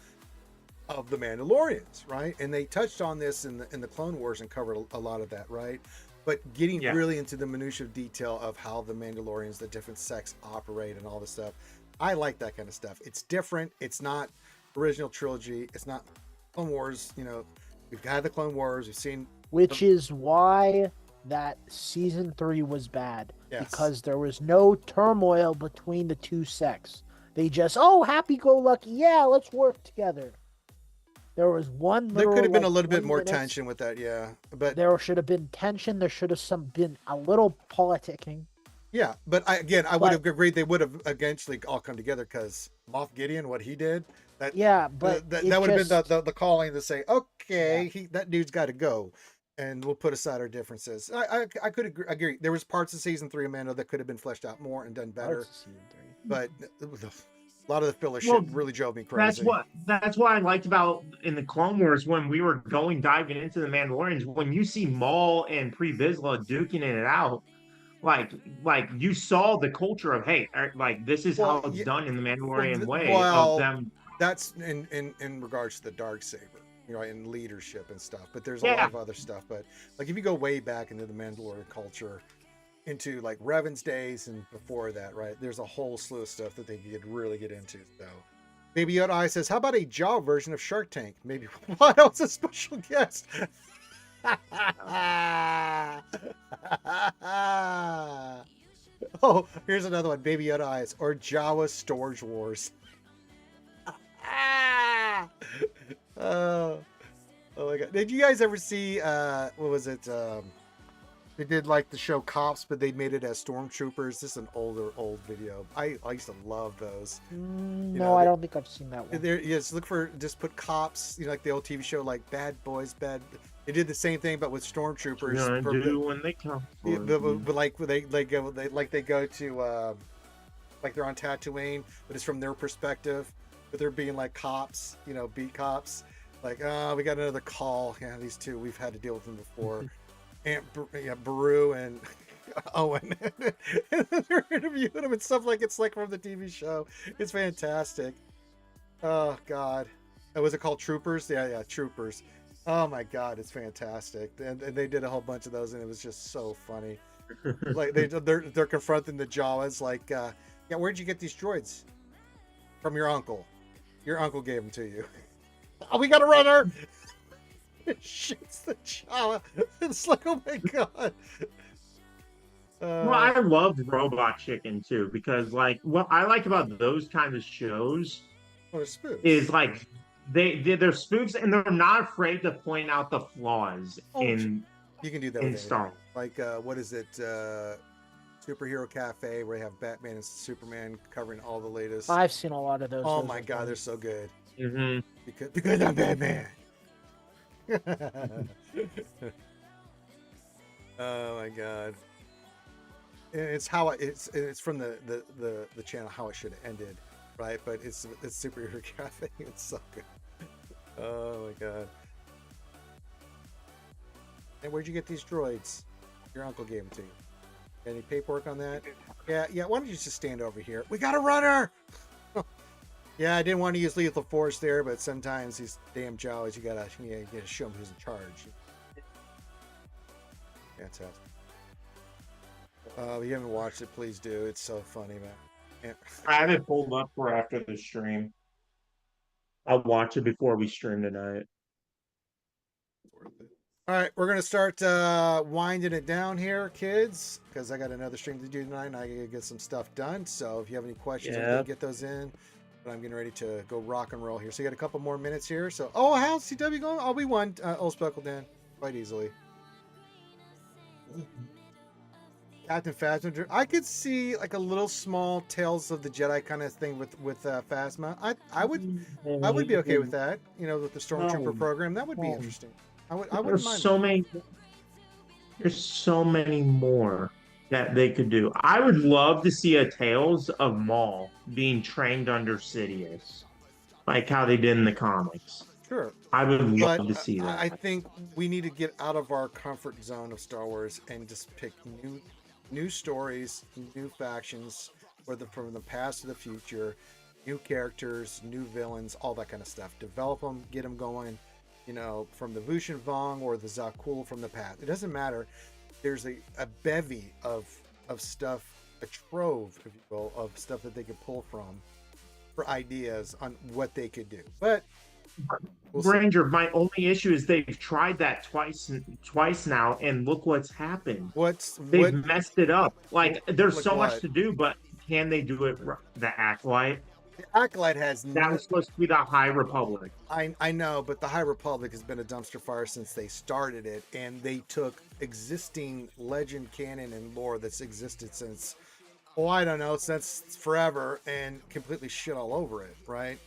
of the Mandalorians, right? And they touched on this in the Clone Wars and covered a lot of that, right? But getting Yeah, really into the minutiae of detail of how the Mandalorians, the different sects operate and all this stuff, I like that kind of stuff. It's different. It's not original trilogy. It's not Clone Wars. We've had the Clone Wars. We've seen Which is why that season 3 was bad, yes. because there was no turmoil between the two sects. They just, oh, happy-go-lucky, yeah, let's work together. There was one There literal, could have been a like, little bit 20 more minutes. tension with that, yeah. But There should have been tension. There should have been a little politicking. yeah, but I would But have agreed they would have eventually all come together, because Moff Gideon, what he did, that yeah, but that, it that would have just, been the calling to say, okay, yeah, that dude's got to go, and we'll put aside our differences. I could agree. There was parts of season 3 of Mando that could have been fleshed out more and done better, parts of season 3. but a lot of the filler well, shit really drove me that's crazy. what I liked about in the Clone Wars when we were diving into the Mandalorians. When you see Maul and Pre Vizsla duking it out, like you saw the culture of, hey, like this is Well, how it's yeah, done in the Mandalorian way of well, them. that's in regards to the dark saber, and leadership and stuff. But there's a lot Yeah, of other stuff. But like if you go way back into the Mandalorian culture, into like Revan's days and before that, right? There's a whole slew of stuff that they could really get into. So, Baby Yoda Eye says, "How about a Jaw version of Shark Tank? Maybe why else a special guest?" Oh, here's another one. Baby Yoda Eyes or Jawa Storage Wars. Oh, oh my god! Did you guys ever see what was it? They did like the show Cops, but they made it as stormtroopers. This is an old video. I used to love those. No, I don't think I've seen that one. There, yes, look for just put Cops. Like the old TV show, like Bad Boys, Bad. They did the same thing, but with stormtroopers. gonna do when they come. But like they go to like they're on Tatooine, but it's from their perspective. But they're being like cops, beat cops. Like, oh, we got another call. Yeah, these two, we've had to deal with them before. Baru and Owen. And they're interviewing them and stuff like it's like from the TV show. It's fantastic. Oh God, was it called Troopers? Yeah, Troopers. Oh my God, it's fantastic. And they did a whole bunch of those, and it was just so funny. Like they're confronting the Jawas, like, yeah, where'd you get these droids? From your uncle. Your uncle gave them to you. Oh, we got a runner. It shoots the Jawa. It's like, oh my God. Well, I loved Robot Chicken too, because like what I like about those kind of shows Well, spoofs. is like they're spoofs and they're not afraid to point out the flaws in you can do that in with Star anything. Like what is it? Superhero Cafe, where they have Batman and Superman covering all the latest. I've seen a lot of those. Oh Those my are God, fun. they're so good. Mm-hmm. Because I'm Batman. Oh my God. It's how it's from the channel how it should have ended, right? But it's Superhero Cafe. It's so good. Oh my God. And where'd you get these droids? Your uncle gave them to you. Any paperwork on that? Yeah. Why don't you just stand over here? We got a runner. Yeah, I didn't want to use lethal force there, but sometimes these damn Jawas, you gotta show them who's in charge. Fantastic. If you haven't watched it, please do. It's so funny, man. Yeah. I have it pulled up for after the stream. I'll watch it before we stream tonight. All right, we're gonna start winding it down here, kids, because I got another stream to do tonight, and I gotta get some stuff done. So if you have any questions, I'm gonna get those in. But I'm getting ready to go rock and roll here. So you got a couple more minutes here. So, how's CW going? Oh, we won Old Speckle Dan quite easily. Captain Phasma. I could see like a little small Tales of the Jedi kind of thing with Phasma. I would be okay with that. You know, with the Stormtrooper No, program, that would be no. interesting. I wouldn't There's mind so that. many. There's so many more that they could do. I would love to see a Tales of Maul being trained under Sidious, like how they did in the comics. Sure. I would But love to see I that. think we need to get out of our comfort zone of Star Wars and just pick new stories, new factions, whether from the past to the future, new characters, new villains, all that kind of stuff. Develop them, get them going. You know, from the Vushin Vong or the Zakul from the past. It doesn't matter. There's a bevy of stuff, a trove, if you will, of stuff that they could pull from for ideas on what they could do. But we'll see. Ranger, my only issue is they've tried that twice now, and look what's happened. What's They've what messed it up. Like there's like so much what? to do, but can they do it? The Acolyte The Acolyte has that no. was supposed to be the High Republic. I know, but the High Republic has been a dumpster fire since they started it, and they took existing legend, canon, and lore that's existed since, oh, I don't know, since forever, and completely shit all over it, right?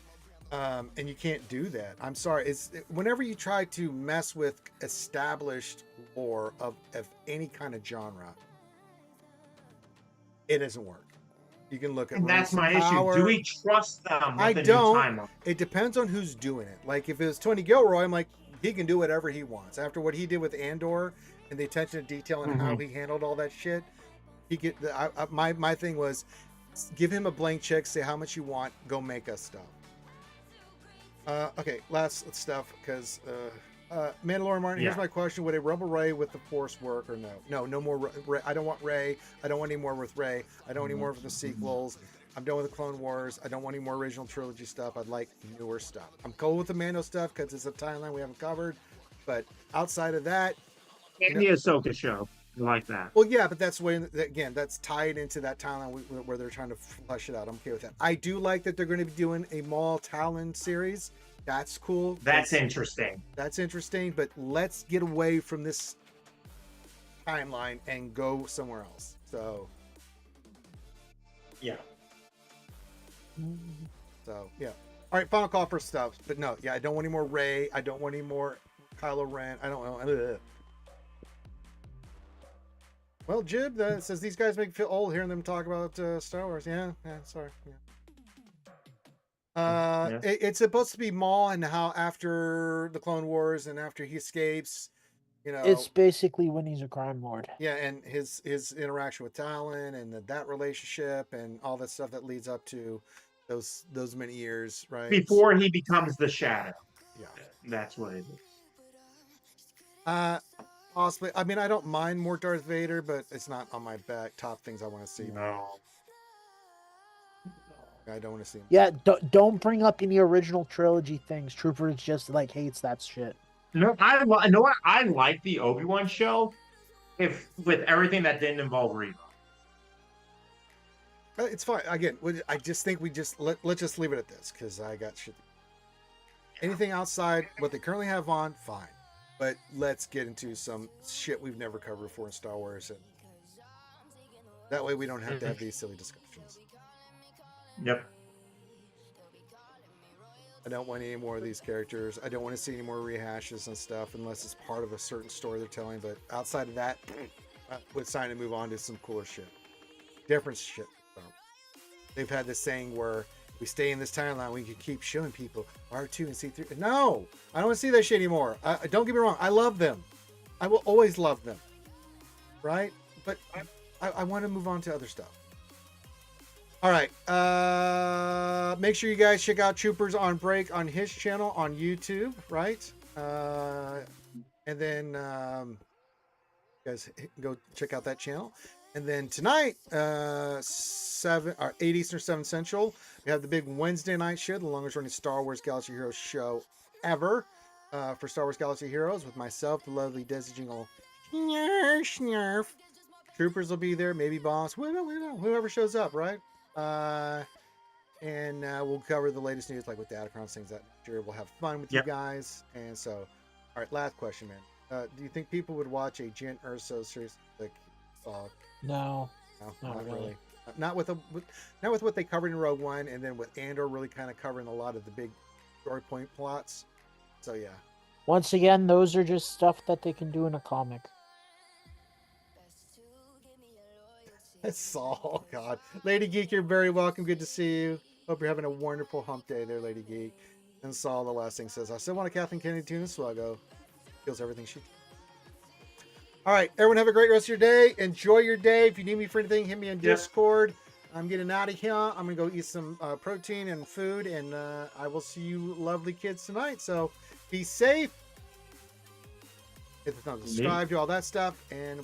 And you can't do that. I'm sorry. Whenever you try to mess with established lore of any kind of genre, it doesn't work. You can look at And that's Rings of my issue. Power. Do we trust them I with the new don't. timeline? It depends on who's doing it. Like if it was Tony Gilroy, I'm like, he can do whatever he wants. After what he did with Andor and the attention to detail and how he handled all that shit, he get my thing was give him a blank check, say how much you want, go make us stuff. Okay, last stuff because Mandalorian Martin. Here's Yeah. my question: would a Rebel Ray with the Force work or no? No, no more Ray. I don't want Ray. I don't want any more with Ray. I don't want any more with the sequels. I'm done with the Clone Wars. I don't want any more original trilogy stuff. I'd like newer stuff. I'm cool with the Mando stuff because it's a timeline we haven't covered. But outside of that, And the Ahsoka show. I like that. well, yeah, but that's when again that's tied into that timeline where they're trying to flush it out. I'm okay with that. I do like that they're going to be doing a Maul Talon series. That's cool. That's interesting. That's interesting. But let's get away from this timeline and go somewhere else. So Yeah. yeah. All right, final call for stuff. But no, yeah, I don't want any more Ray. I don't want any more Kylo Ren. I don't know. Ugh. Well, Jib says these guys make me feel old hearing them talk about Star Wars. Yeah, sorry. Yeah. It's supposed to be Maul and how after the Clone Wars and after he escapes, you know, It's basically when he's a crime lord. yeah, and his interaction with Talon and that relationship and all that stuff that leads up to those many years, right? Before he becomes the Shadow. Yeah. That's what it is. Possibly. I mean, I don't mind more Darth Vader, but it's not on my top things I want to see. No. I don't want to see him. Yeah, don't bring up any original trilogy things. Troopers just like hates that shit. No, know what? I like the Obi-Wan show if with everything that didn't involve Reva. It's fine. Again, I just think we just let's just leave it at this because I got shit. Anything outside what they currently have on, fine. But let's get into some shit we've never covered before in Star Wars, and that way we don't have to have these silly discussions. Yep. I don't want any more of these characters. I don't want to see any more rehashes and stuff unless it's part of a certain story they're telling. But outside of that, it's time to move on to some cooler shit. Different shit. So, they've had this saying where we stay in this timeline, we can keep showing people R2 and C3. No! I don't want to see that shit anymore. Don't get me wrong. I love them. I will always love them. Right? But I want to move on to other stuff. All right. Make sure you guys check out Troopers on Break on his channel on YouTube, right? And then you guys go check out that channel. And then tonight, 8 Eastern, 7 Central, we have the big Wednesday night show, the longest running Star Wars Galaxy Heroes show ever for Star Wars Galaxy Heroes with myself, the lovely Desi Jingle. Snarf. Troopers will be there, maybe Boss, whoever shows up, right? And we'll cover the latest news, like with Datacron, things that sure we'll have fun with you guys. And so, all right, last question, man. Do you think people would watch a Jin Urso series like Saw? No. No, Not not really. really. Not with not with what they covered in Rogue One, and then with Andor really kind of covering a lot of the big story point plots. So yeah. Once again, those are just stuff that they can do in a comic. Saw. Oh God, Lady Geek, you're very welcome. Good to see you. Hope you're having a wonderful hump day there, Lady Geek. And Saul, the last thing says, I still want a Kathleen Kennedy tune in SWGOH. Feels everything she. All right, everyone, have a great rest of your day. Enjoy your day. If you need me for anything, hit me on Discord. I'm getting out of here. I'm gonna go eat some protein and food, and I will see you, lovely kids, tonight. So be safe. Hit the thumb, subscribe, do all that stuff, and